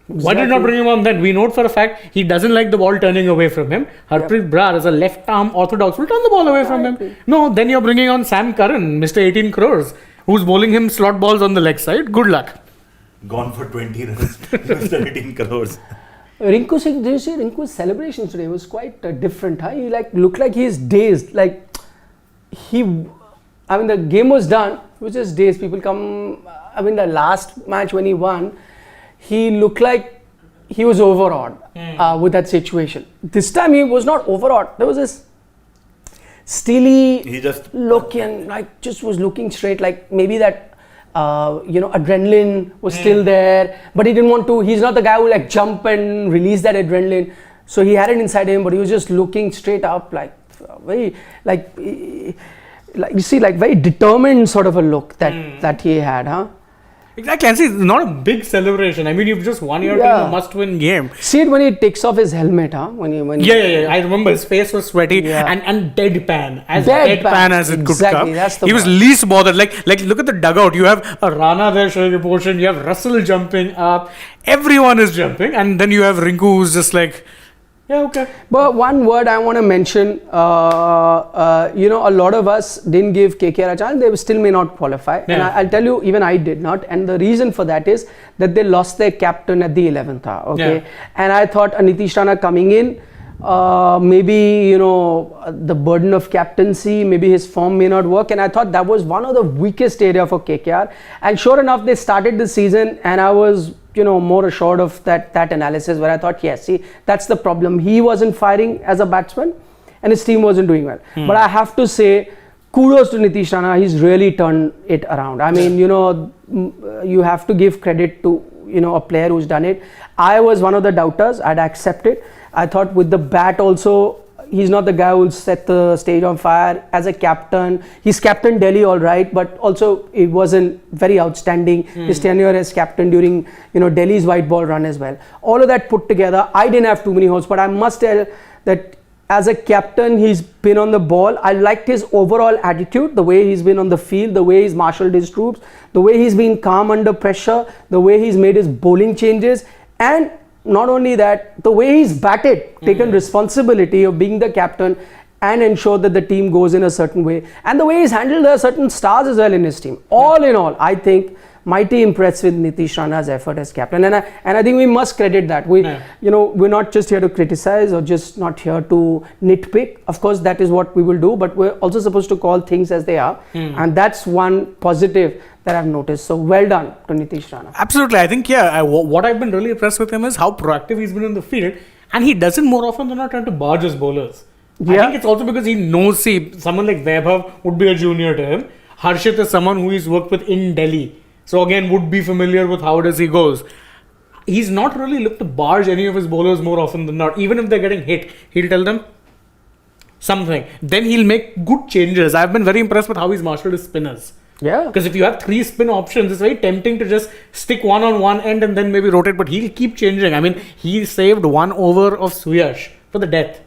Why did you not bring him on then? We know for a fact he doesn't like the ball turning away from him. Harpreet Brar is a left arm orthodox, will turn the ball away from him. No, then you're bringing on Sam Curran, Mr. 18 crores, who's bowling him slot balls on the leg side. Good luck. Gone for 20 runs, 17 crores. Rinku Singh, did you see Rinku's celebration today? It was quite different. Huh? He looked like he's dazed. The game was done. He was just dazed. People come. The last match when he won, he looked like he was overawed with that situation. This time he was not overawed. There was this steely He just look and just was looking straight. Like maybe that. Adrenaline was still there, but he didn't want to. He's not the guy who jump and release that adrenaline. So he had it inside him, but he was just looking straight up, very very determined sort of a look that he had, huh? Exactly, and see, it's not a big celebration. I mean, you've just won your team a must-win game. See it when he takes off his helmet, huh? Yeah. I remember his face was sweaty and deadpan, as deadpan as it could come. That's the He was least bothered. Like look at the dugout. You have a Rana there showing emotion. You have Russell jumping up. Everyone is jumping, and then you have Rinku who's just like, yeah, okay. But one word I want to mention, a lot of us didn't give KKR a chance. They still may not qualify. Yeah. And I'll tell you, even I did not. And the reason for that is that they lost their captain at the 11th hour. Okay. Yeah. And I thought Nitish Rana coming in, maybe, the burden of captaincy, maybe his form may not work. And I thought that was one of the weakest area for KKR. And sure enough, they started the season and I was more assured of that analysis where I thought, yes, see, that's the problem. He wasn't firing as a batsman and his team wasn't doing well. But I have to say, kudos to Nitish Rana. He's really turned it around. I mean, you have to give credit to, a player who's done it. I was one of the doubters. I'd accept it. I thought with the bat also, he's not the guy who'll set the stage on fire. As a captain, he's captain Delhi all right, but also it wasn't very outstanding. His tenure as captain during Delhi's white ball run as well. All of that put together, I didn't have too many hopes, but I must tell that as a captain, he's been on the ball. I liked his overall attitude, the way he's been on the field, the way he's marshaled his troops, the way he's been calm under pressure, the way he's made his bowling changes, and not only that, the way he's batted, taken responsibility of being the captain and ensure that the team goes in a certain way, and the way he's handled certain stars as well in his team. All in all, I think mighty impressed with Nitish Rana's effort as captain, and I think we must credit that. We're not just here to criticize or just not here to nitpick. Of course, that is what we will do, but we're also supposed to call things as they are, and that's one positive that I've noticed. So well done to Nitish Rana. Absolutely. I think, what I've been really impressed with him is how proactive he's been in the field, and he does it more often than not trying to barge his bowlers. I think it's also because he knows, someone like Vaibhav would be a junior to him. Harshit is someone who he's worked with in Delhi. So again, would be familiar with how he goes. He's not really looked to barge any of his bowlers more often than not. Even if they're getting hit, he'll tell them something. Then he'll make good changes. I've been very impressed with how he's marshaled his spinners. Yeah. Because if you have 3 spin options, it's very tempting to just stick one on one end and then maybe rotate. But he'll keep changing. I mean, he saved 1 over of Suyash for the death.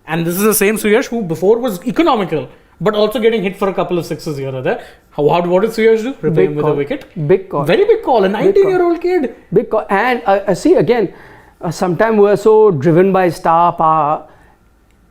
And this is the same Suyash who before was economical, but also getting hit for a couple of sixes here or there. What did Suyash do? Repay him with a wicket. Big call. Very big call. A 19-year-old kid. Big call. And see again, sometimes we're so driven by star power.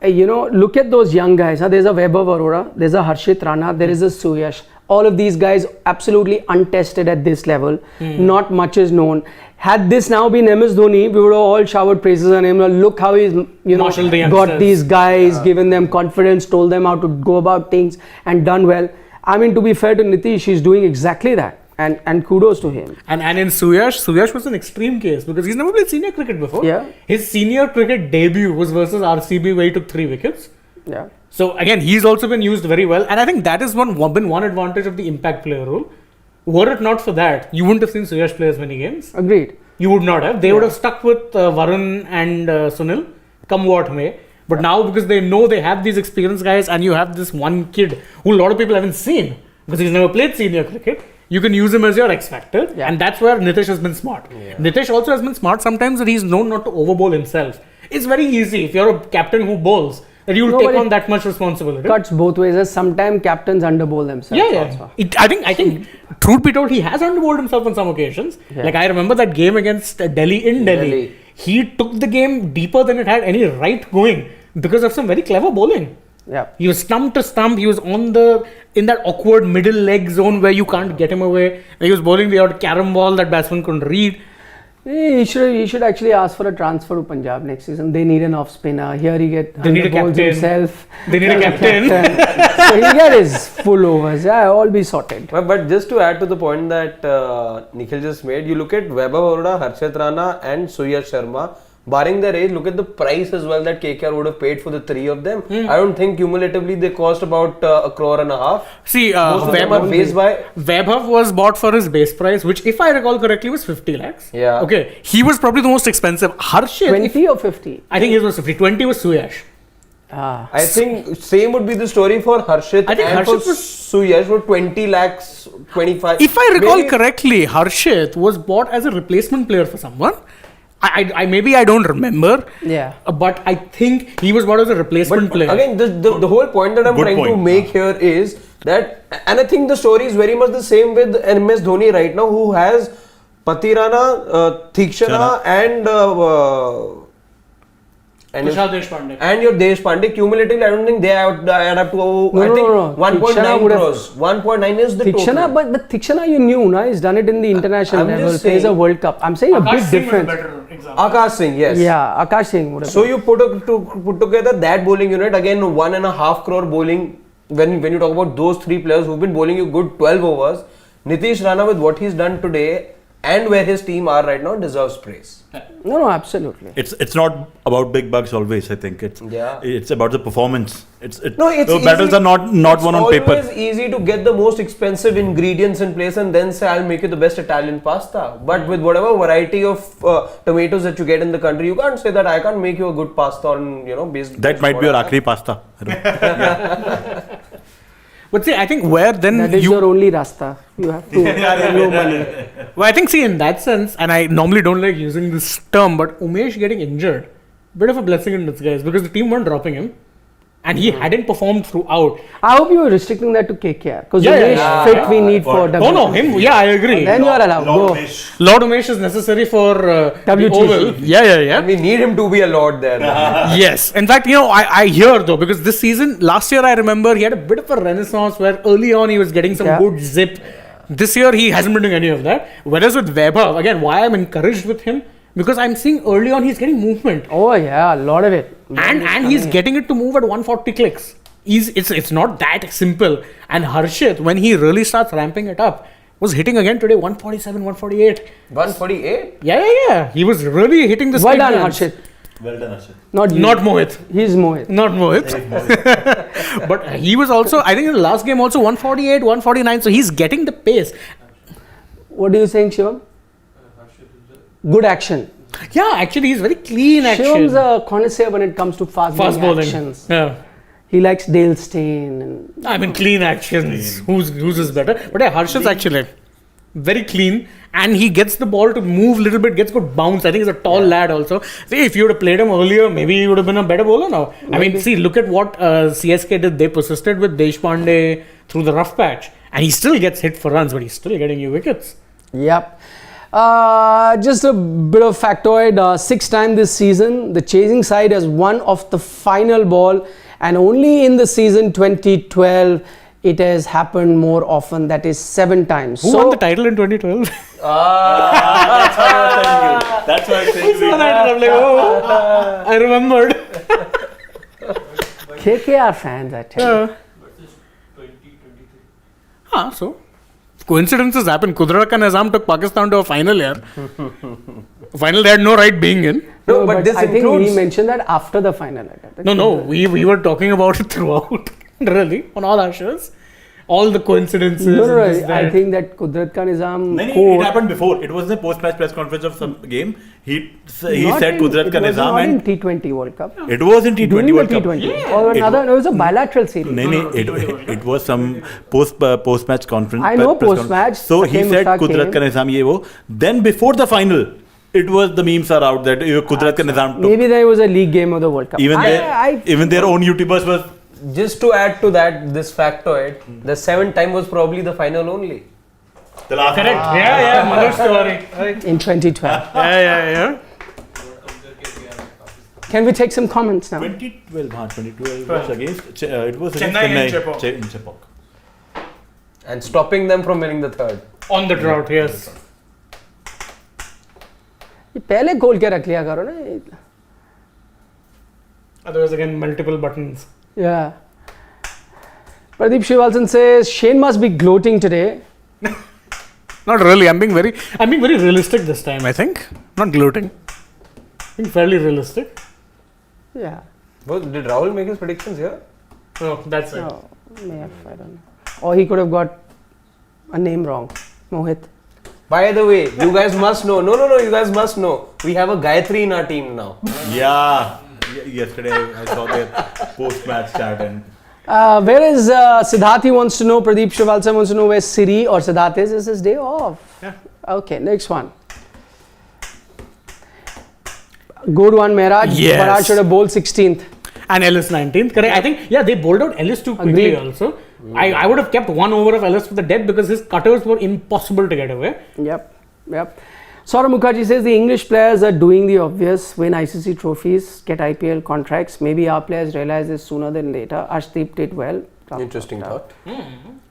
Look at those young guys. There's a Vaibhav Arora, there's a Harshit Rana, there is a Suyash. All of these guys absolutely untested at this level. Not much is known. Had this now been MS Dhoni, we would have all showered praises on him. Look how he's got these guys, given them confidence, told them how to go about things, and done well. I mean, to be fair to Nitish, he's doing exactly that. And kudos to him. And in Suyash was an extreme case because he's never played senior cricket before. Yeah. His senior cricket debut was versus RCB where he took 3 wickets. Yeah. So again, he's also been used very well, and I think that has been one advantage of the impact player role. Were it not for that, you wouldn't have seen Suyash play as many games. Agreed. You would not have. They would have stuck with Varun and Sunil, come what may. But now, because they know they have these experienced guys, and you have this one kid who a lot of people haven't seen because he's never played senior cricket, you can use him as your X factor, and that's where Nitish has been smart. Nitish also has been smart sometimes that he's known not to overbowl himself. It's very easy if you're a captain who bowls that you will take on that much responsibility. Cuts both ways. As sometimes captains underbowl themselves. Also. I think, truth be told, he has underbowled himself on some occasions. Like I remember that game against Delhi in Delhi. He took the game deeper than it had any right going because of some very clever bowling. Yeah. He was stump to stump. He was in that awkward middle leg zone where you can't get him away. He was bowling the odd carom ball that batsman couldn't read. He should actually ask for a transfer to Punjab next season. They need an off spinner. Here he They need a captain. Himself. They need a captain. So he'll get his full overs. Yeah, all be sorted. But just to add to the point that Nikhil just made, you look at Vaibhav Arora, Harshit Rana and Suyash Sharma. Barring their age, look at the price as well that KKR would have paid for the three of them. I don't think cumulatively they cost about 1.5 crore. See, Most of them are based by... Vaibhav was bought for his base price, which if I recall correctly was 50 lakhs. Yeah. Okay, he was probably the most expensive. Harshit... 20 or 50? I think his was 50. 20 was Suyash. I think same would be the story for Harshit. I think and Harshit for was... Suyash for 20 lakhs, 25. If I recall correctly, Harshit was bought as a replacement player for someone. I don't remember. Yeah. But I think he was bought as a replacement player. Again, the whole point that I'm trying to make here is that, and I think the story is very much the same with MS Dhoni right now, who has Patirana, Thikshana and your Deshpande. Cumulatively, I don't think they add up to 1.9 crores. 1.9 is the total. But Thikshana you knew, na? He's done it in the international level. Plays a World Cup. I'm saying Akash a big Singh difference. was a better example. Akash Singh, yes. Yeah, Akash Singh would have So you put together that bowling unit, again 1.5 crore bowling, when you talk about those three players who've been bowling you good 12 overs, Nitish Rana with what he's done today and where his team are right now deserves praise. No, absolutely. It's not about big bucks always. I think it's about the performance. The battles are not won on paper. It's always easy to get the most expensive ingredients in place and then say I'll make you the best Italian pasta. But with whatever variety of tomatoes that you get in the country, you can't say that I can't make you a good pasta on based. That might be your akri pasta. But see, I think where then that is your only rasta. You have to no money. Well, I think in that sense, and I normally don't like using this term, but Umesh getting injured, bit of a blessing in disguise because the team weren't dropping him. And he hadn't performed throughout. I hope you were restricting that to KKR. Because fit we need for WTC. Oh no, him, I agree. Then you are allowed. Lord Umesh is necessary for WTC. Oval. Yeah. And we need him to be a lord there. Yes. In fact, I hear though, because this season, last year I remember he had a bit of a renaissance where early on he was getting some good zip. This year he hasn't been doing any of that. Whereas with Vaibhav, again, why I'm encouraged with him, because I'm seeing early on he's getting movement. Oh yeah, a lot of it. And he's getting it to move at 140 clicks. It's not that simple. And Harshit, when he really starts ramping it up, was hitting again today 147, 148. 148? Yeah. He was really hitting the Well done, Harshit. Well done, Harshit. Not Mohit. He's Mohit. Not Mohit. But he was also, I think in the last game also 148, 149. So he's getting the pace. What are you saying, Shivam? Good action. Yeah, actually he's very clean action. Shivam's a connoisseur when it comes to fast bowling actions. Yeah. He likes Dale Steyn. Clean actions. Who's is better? But Harshit's actually very clean, and he gets the ball to move a little bit, gets good bounce. I think he's a tall lad also. See, if you would have played him earlier, maybe he would have been a better bowler now. Maybe. Look at what CSK did. They persisted with Deshpande through the rough patch, and he still gets hit for runs, but he's still getting you wickets. Yep. Just a bit of factoid, 6th time this season, the chasing side has won off the final ball, and only in the season 2012, it has happened more often, that is 7 times. Who won the title in 2012? That's why I said I'm like, I remembered. KKR fans, I tell you. So coincidences happen. Kudrat and Nizam took Pakistan to a final year. Final they had no right being in. No, but this I think includes... we mentioned that after the final. No, we were talking about it throughout, really, on all our shows. all the coincidences. No. and this, I that. think that Kudrat ka Nizam No, it quote. happened before. It was the post-match press conference of some game. He said Not Kudrat ka it was Nizam not in and T20 World Cup. it was in T20 During the World Cup. T20 or another. It was a bilateral series. No, it was some post-match conference. I know press post-match, So he Sakim said Mushtaq Kudrat ka came. Nizam ye wo. Then before the final, it was the memes are out that Kudrat ka Nizam took. Maybe there was a league game of the World Cup. Even their own YouTubers was. Just to add to that, this factoid, the 7th time was probably the final only. The last Correct. Yeah, mother story. In 2012. Yeah. Can we take some comments now? 2012 was against it was Chennai and Chepauk. in Chepauk. And stopping them from winning the third. On the drought, yes. ये पहले खोल के रख लिया करो ना. Otherwise, again, multiple buttons. Yeah. Pradeep Shivalsan says Shane must be gloating today. Not really. I'm being very realistic this time. I think, not gloating. Being fairly realistic. Yeah. Well, did Rahul make his predictions here? Oh, that's it. No, I don't know. Or he could have got a name wrong. Mohit. By the way, you guys must know. No, you guys must know. We have a Gayatri in our team now. Yeah. Yesterday I saw their post-match chat and. Where is Siddharth? He wants to know. Pradeep Shivalsan wants to know where Siri or Siddharth is. It's his day off. Yeah. Okay, next one. Good one, Mehraj. Yes. Baraj should have bowled 16th. And Ellis 19th. Correct. I think, they bowled out Ellis too quickly Agreed. also. I would have kept one over of Ellis for the death because his cutters were impossible to get away. Yep. Saurabh Mukherjee says the English players are doing the obvious, win ICC trophies, get IPL contracts. Maybe our players realize this sooner than later. Arshdeep did well. Interesting thought.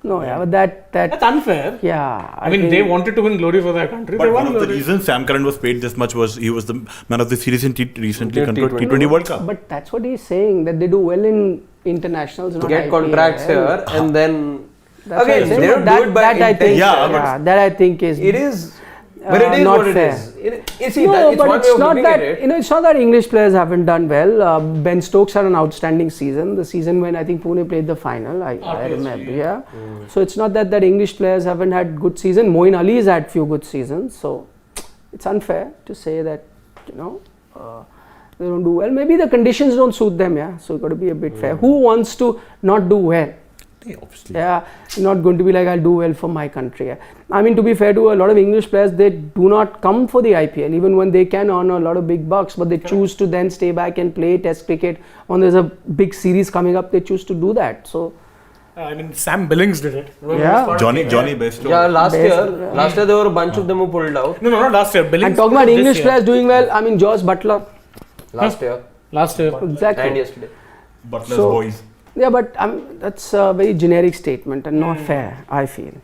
No, but that That's unfair. yeah. I mean, they wanted to win glory for their country. But They one won of the glory. reasons Sam Curran was paid this much was he was the man of the series in recently concluded T20 World Cup. But that's what he's saying, that they do well in internationals. Not Get IPL. contracts here and then That's what I'm again saying. they don't that, do it by that I intent. think, Yeah, but that I think is It is, but it is not what it fair. is. You see, No, it's but one it's way of not looking that at it. it's not that English players haven't done well. Ben Stokes had an outstanding season. The season when I think Pune played the final, I remember. Yeah. So it's not that English players haven't had good season. Moeen Ali's had few good seasons. So it's unfair to say that they don't do well. Maybe the conditions don't suit them. Yeah. So you got to be a bit fair. Who wants to not do well? Obviously. Yeah, you're not going to be like, I'll do well for my country. Yeah. I mean, to be fair to a lot of English players, they do not come for the IPL, even when they can earn a lot of big bucks, but they choose to then stay back and play Test cricket. When there's a big series coming up, they choose to do that. So, I mean, Sam Billings did it. Yeah. Johnny Bairstow. Yeah, last Best, year there were a bunch of them who pulled out. No, not last year. Billings. and talking about this English year. players doing well, I mean, George Butler. Last year Last year. Exactly. and yesterday. Butler's So- boys. Yeah, but that's a very generic statement and not fair, I feel.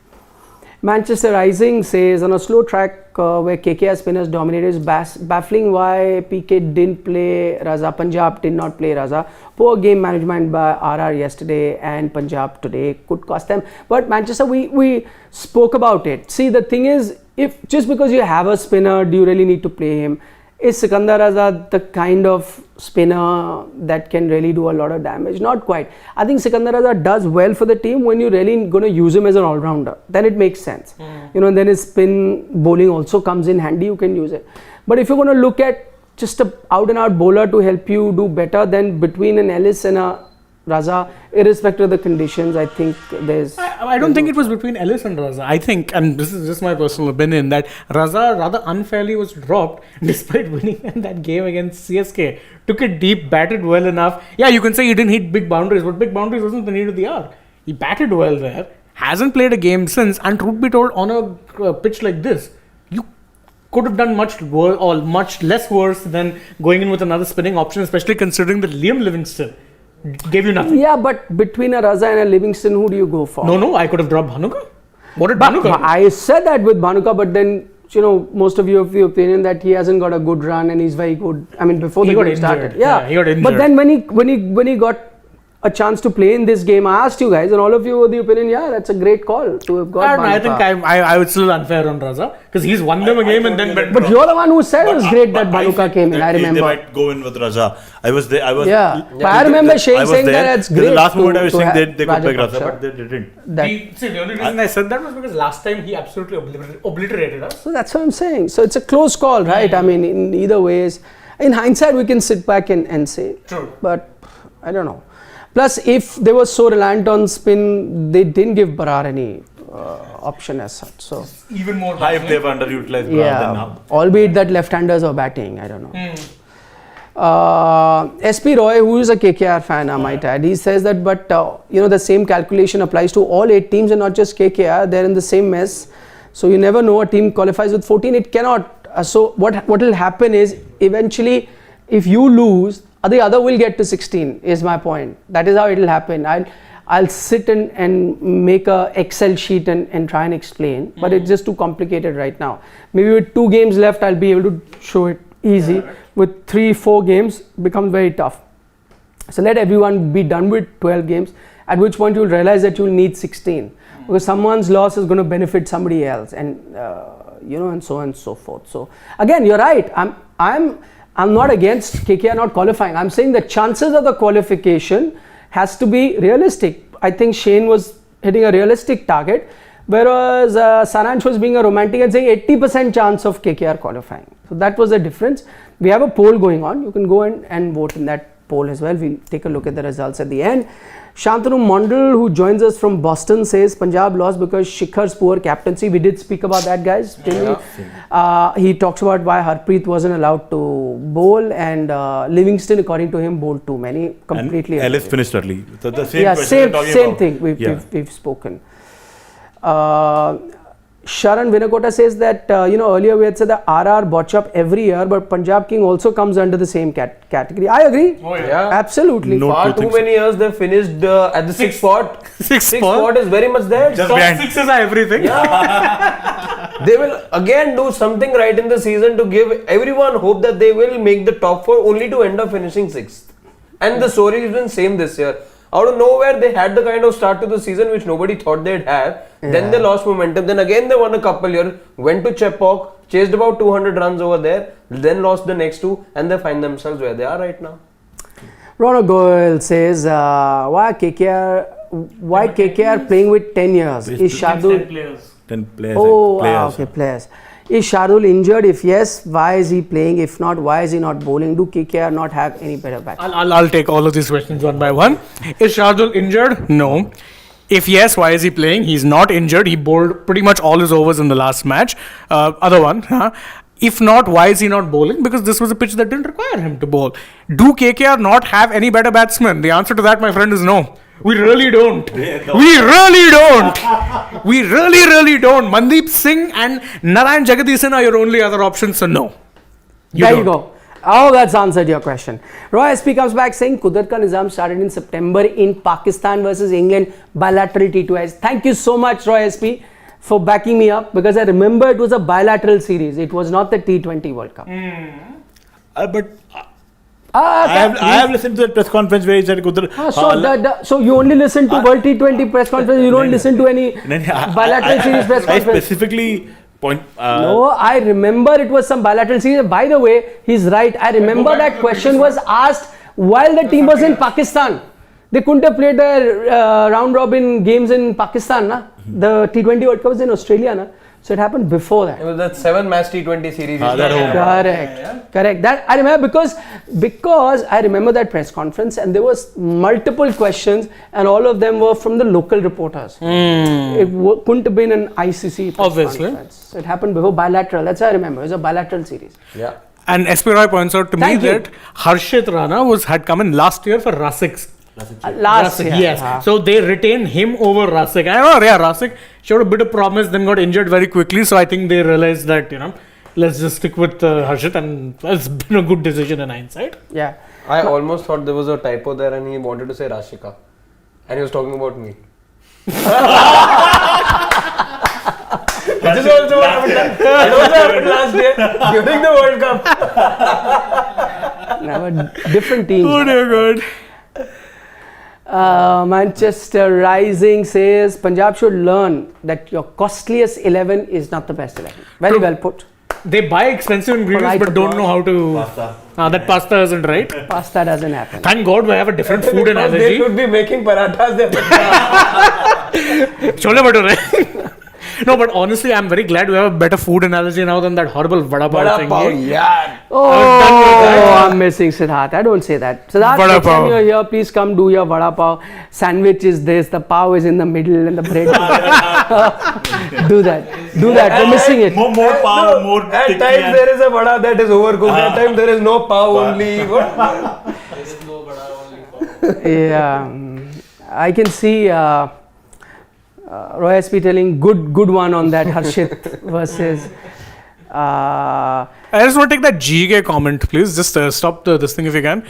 Manchester Rising says on a slow track where KKR spinners dominated, is baffling why PK didn't play Raza. Punjab did not play Raza. Poor game management by RR yesterday and Punjab today could cost them. But Manchester, we spoke about it. See, the thing is, if just because you have a spinner, do you really need to play him? Is Sikandar Raza the kind of spinner that can really do a lot of damage? Not quite. I think Sikandar Raza does well for the team when you're really going to use him as an all-rounder. Then it makes sense. And then his spin bowling also comes in handy, you can use it. But if you're going to look at just a out-and-out bowler to help you do better, then between an Ellis and a Raza, irrespective of the conditions, I think there's... I don't think it was between Ellis and Raza. I think, and this is just my personal opinion, that Raza rather unfairly was dropped despite winning that game against CSK. Took it deep, batted well enough. Yeah, you can say he didn't hit big boundaries, but big boundaries wasn't the need of the hour. He batted well there, hasn't played a game since, and truth be told, on a pitch like this, you could have done much worse or much less worse than going in with another spinning option, especially considering that Liam Livingstone gave you nothing. Yeah, but between a Raza and a Livingston, who do you go for? No, I could have dropped Bhanuka. What did Bhanuka do? I said that with Bhanuka, but then, most of you have the opinion that he hasn't got a good run and he's very good. I mean, before He the got game injured. started. Yeah, he got injured. But then when he got a chance to play in this game. I asked you guys, and all of you were the opinion, yeah, that's a great call to have got. I think I would still unfair on Raza because he's won them a game and then. But you're the one who said it was great that Banuka came in. I remember. They might go in with Raja. I was there. Yeah. But I remember Shane saying that it's great. The last moment I was saying they could Raja pick Raja, Paksha. but they didn't. The only reason I said that was because last time he absolutely obliterated us. So that's what I'm saying. So it's a close call, right? I mean, in either ways, in hindsight, we can sit back and say. True. But I don't know. Plus, if they were so reliant on spin, they didn't give Barar any option as such. So Even more. High if they've underutilized than now. albeit that left-handers are batting, I don't know. SP Roy, who is a KKR fan, I might add, he says that, but the same calculation applies to all 8 teams and not just KKR. They're in the same mess. So you never know a team qualifies with 14. It cannot. So what will happen is eventually, if you lose, the other will get to 16 is my point. That is how it will happen. I'll sit and make a Excel sheet and try and explain, but it's just too complicated right now. Maybe with 2 games left, I'll be able to show it easy. Yeah, right. With 3-4 games, it becomes very tough. So let everyone be done with 12 games, at which point you'll realize that you'll need 16 because someone's loss is going to benefit somebody else, and and so on and so forth. So again, you're right. I'm not against KKR not qualifying. I'm saying the chances of the qualification has to be realistic. I think Shane was hitting a realistic target, whereas Saransh was being a romantic and saying 80% chance of KKR qualifying. So that was the difference. We have a poll going on. You can go and vote in that poll as well. We'll take a look at the results at the end. Shantanu Mondal, who joins us from Boston, says Punjab lost because Shikhar's poor captaincy. We did speak about that, guys. He talks about why Harpreet wasn't allowed to bowl, and Livingston, according to him, bowled too many. Completely. And Ellis finished early. So the same thing. We've spoken. Sharan Vinakota says that earlier we had said that RR botch up every year, but Punjab King also comes under the same category. I agree. Oh yeah, absolutely. Far too many years they finished at the 6th spot. Sixth spot is very much there. Top 6s are everything. Yeah. They will again do something right in the season to give everyone hope that they will make the top 4, only to end up finishing 6th. And the story has been same this year. Out of nowhere, they had the kind of start to the season which nobody thought they'd have. Yeah. Then they lost momentum. Then again, they won a couple years, went to Chepauk, chased about 200 runs over there, then lost the next 2, and they find themselves where they are right now. Rana Goel says, why KKR playing with 10 years? Is Shardul 10 players? Okay, players. Is Shardul injured? If yes, why is he playing? If not, why is he not bowling? Do KKR not have any better batsmen? I'll take all of these questions one by one. Is Shardul injured? No. If yes, why is he playing? He's not injured. He bowled pretty much all his overs in the last match. Other one. If not, why is he not bowling? Because this was a pitch that didn't require him to bowl. Do KKR not have any better batsmen? The answer to that, my friend, is no. We really don't. We really don't. We really don't. Mandeep Singh and Narayan Jagadisan are your only other options, so no. There you go. Oh, that's answered your question. Roy SP comes back saying Kudrat ka Nizam started in September in Pakistan versus England bilateral T20s. Thank you so much, Roy SP, for backing me up, because I remember it was a bilateral series. It was not the T20 World Cup. I have listened to the press conference where he said Kudrat. So you only listen to World T20 press conference. You don't listen to any bilateral series press conference. I specifically point. No, I remember it was some bilateral series. By the way, he's right. I remember that question was asked while the team was in Pakistan. They couldn't have played the round robin games in Pakistan, na? The T20 World Cup was in Australia, na? So it happened before that. It was that 7-match T20 series. Correct. That I remember because I remember that press conference, and there was multiple questions, and all of them were from the local reporters. It couldn't have been an ICC press conference. It happened before bilateral. That's how I remember. It was a bilateral series. Yeah. And SP Roy points out to me that Harshit Rana had come in last year for Rasik's. Last year. Yes. So they retained him over Rasik. Rasik showed a bit of promise, then got injured very quickly. So I think they realized that, let's just stick with Harshit, and it's been a good decision in hindsight. Yeah. I almost thought there was a typo there and he wanted to say Rashika. And he was talking about me. This also happened last year during the World Cup. Different teams. Oh dear God. Manchester Rising says Punjab should learn that your costliest 11 is not the best 11. Very well put. They buy expensive ingredients Polite but don't know how to. Pasta. That pasta isn't right. Pasta doesn't happen. Thank God we have a different food Because they analogy. should be making parathas there. Chole bhature. No, but honestly, I'm very glad we have a better food analogy now than that horrible vada pav thing. yeah. Oh, I'm missing Siddharth. I don't say that. Siddharth, Vada next time pav. you're here, please come do your vada pav. Sandwich is this, the pav is in the middle and the bread. Do that. Do that. We're missing it. More power, more At tikki times and- there is a vada that is overcooked. At times there is no pav only. What? Yeah. I can see Roy SP telling good one on that Harshit versus I just want to take that GK comment, please. Just stop this thing if you can.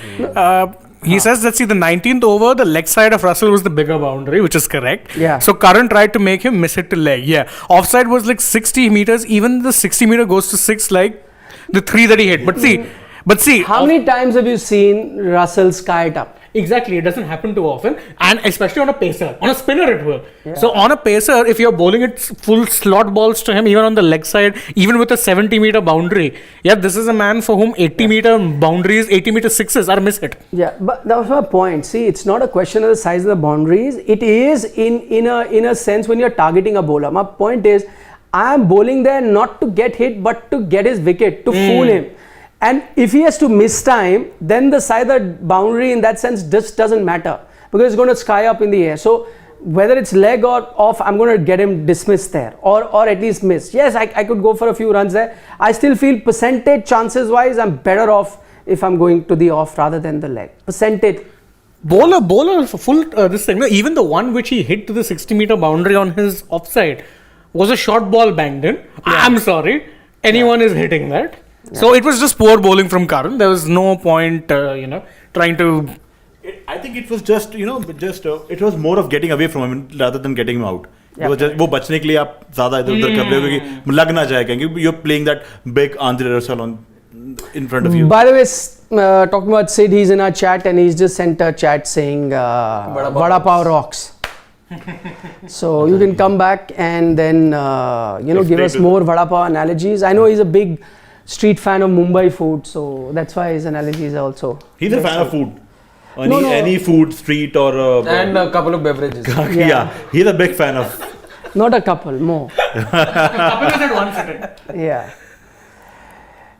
He says that, see, the 19th over, the leg side of Russell was the bigger boundary, which is correct. Yeah. So Curran tried to make him miss it to leg. Yeah. Offside was like 60 meters. Even the 60 meter goes to 6, like the 3 that he hit. But see. how many times have you seen Russell sky it up? Exactly, it doesn't happen too often, and especially on a pacer. On a spinner, it will. Yeah. So on a pacer, if you're bowling it full slot balls to him, even on the leg side, even with a 70-meter boundary, yeah, this is a man for whom 80-meter boundaries, 80-meter sixes are mishit. Yeah, but that was my point. See, it's not a question of the size of the boundaries. It is in a sense when you're targeting a bowler. My point is, I am bowling there not to get hit, but to get his wicket, to fool him. And if he has to miss time, then the size of the boundary in that sense just doesn't matter because it's going to sky up in the air. So whether it's leg or off, I'm going to get him dismissed there or at least miss. Yes, I could go for a few runs there. I still feel percentage chances wise, I'm better off if I'm going to the off rather than the leg. Percentage. Bowler, full this thing. No, even the one which he hit to the 60-meter boundary on his offside was a short ball banged in. Yeah. I'm sorry, anyone is hitting that. Yeah. So it was just poor bowling from Curran. There was no point, trying to. I think it was just, it was more of getting away from him rather than getting him out. Yeah. वो बचने के लिए आप ज़्यादा इधर-उधर कर रहे हो कि लग ना जाए क्योंकि you're playing that big Andre Russell in front of you. By the way, talking about Sid, he's in our chat and he's just sent a chat saying Vada Pav rocks. So you can come back and then give us more Vada Pav analogies. I know he's a big street fan of Mumbai food, so that's why his analogies are also. He's a fan of food. No. Any food, street or and a couple of beverages. Yeah, he's a big fan of. Not a couple, more. Couple is at one sitting. Yeah.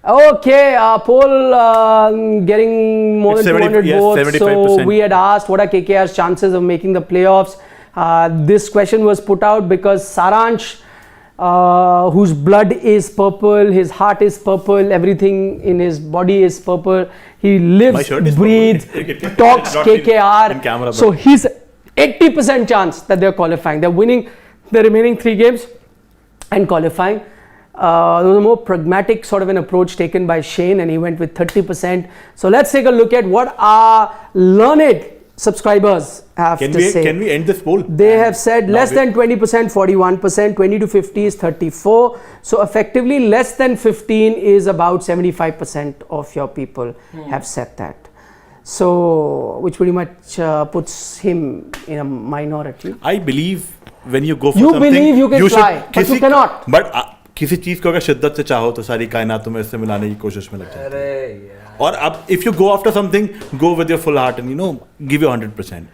Okay, poll getting more than 200 votes. So 75%. we had asked what are KKR's chances of making the playoffs. This question was put out because Saransh, whose blood is purple, his heart is purple, everything in his body is purple. He lives, breathes, talks KKR. In camera, so he's 80% chance that they're qualifying. They're winning the remaining 3 games and qualifying. There was a more pragmatic sort of an approach taken by Shane and he went with 30%. So let's take a look at what our learned subscribers have to say. Can we end this poll? They have said less than 20%, 41%, 20 to 50 is 34. So effectively less than 15 is about 75% of your people have said that. So which pretty much puts him in a minority. I believe when you go for You something, believe you can fly, but you cannot. But किसी चीज को अगर शिद्दत से चाहो तो सारी कायनात तुम्हें इससे मिलाने की कोशिश में लग जाती है. और अब if you go after something, go with your full heart and give your 100%.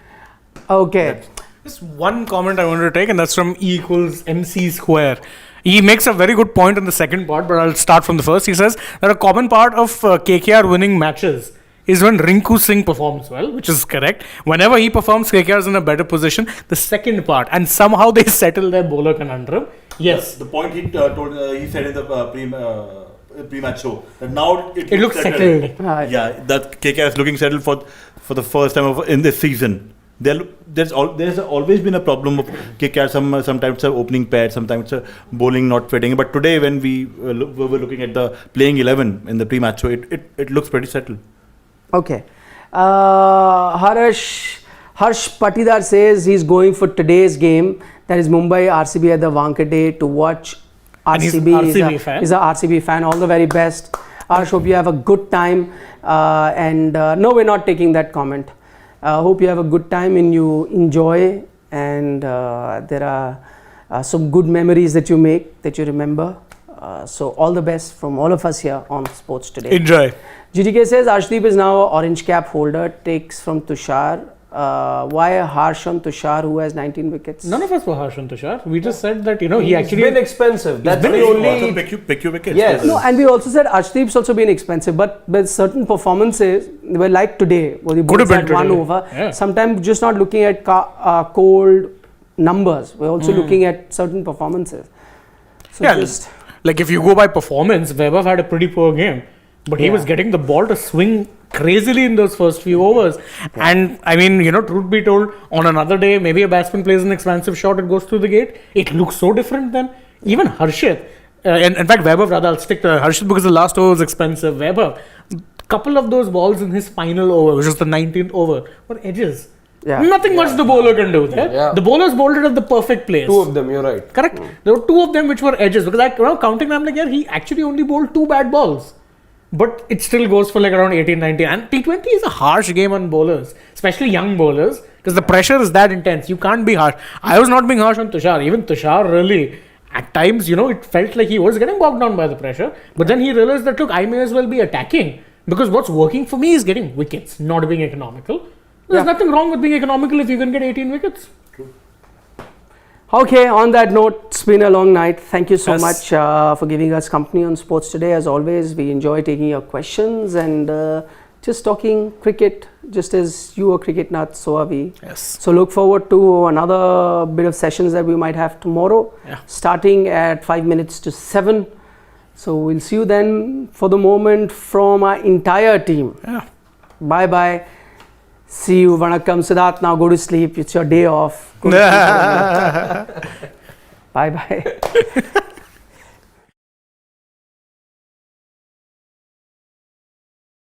Okay. Just one comment I wanted to take, and that's from E equals MC square. He makes a very good point in the second part, but I'll start from the first. He says that a common part of KKR winning matches is when Rinku Singh performs well, which is correct. Whenever he performs, KKR is in a better position. The second part, and somehow they settle their bowler conundrum. Yes. The point he said in the pre-match show that now it looks settled. Yeah, that KKR is looking settled for the first time in this season. There's always been a problem of KKR. Sometimes a opening pair, sometimes a bowling not fitting. But today, when we were looking at the playing 11 in the pre-match show, it looks pretty settled. Okay. Harsh Patidar says he's going for today's game. That is Mumbai RCB at the Wankhede to watch. RCB is a RCB fan. All the very best. Harsh, hope you have a good time. No, we're not taking that comment. I hope you have a good time and you enjoy, and there are some good memories that you make, that you remember. So all the best from all of us here on Sports Today. Enjoy. GTK says Arshdeep is now an orange cap holder, takes from Tushar. Why a harsh on Tushar, who has 19 wickets? None of us were harsh on Tushar. We just said that, he He's actually... been expensive. That's been the Also only. pick your wickets. Yes. No, and we also said Arshdeep's also been expensive, but with certain performances, they were like today, where the Could have balls been had one today. over. Yeah. Sometimes just not looking at cold numbers, we're also looking at certain performances. So Yeah, just like if you go by performance, Vaibhav had a pretty poor game. But he Yeah. was getting the ball to swing crazily in those first few overs. And I mean, truth be told, on another day, maybe a batsman plays an expansive shot, it goes through the gate. It looks so different then. Even Harshit, in fact, Vaibhav, rather, I'll stick to Harshit because the last over was expensive. Vaibhav, couple of those balls in his final over, which was the 19th over, were edges. Yeah. Nothing much the bowler can do there. Yeah. The bowlers bowled it at the perfect place. Two of them, you're right. Correct. There were two of them which were edges because counting them like, he actually only bowled 2 bad balls. But it still goes for like around 18, 19. And T20 is a harsh game on bowlers, especially young bowlers, because the pressure is that intense. You can't be harsh. I was not being harsh on Tushar. Even Tushar really, at times, it felt like he was getting bogged down by the pressure. But then he realized that, look, I may as well be attacking because what's working for me is getting wickets, not being economical. There's nothing wrong with being economical if you can get 18 wickets. okay. On that note, it's been a long night. Thank you so Yes. much for giving us company on Sports Today. As always, we enjoy taking your questions and just talking cricket. Just as you are cricket nuts, so are we. Yes. So look forward to another bit of sessions that we might have tomorrow, starting at 5 minutes to 7. So we'll see you then. For the moment, from our entire team. Yeah. Bye bye. See you. Vanakkam. Siddharth, now go to sleep. It's your day off. Go to sleep. Bye bye.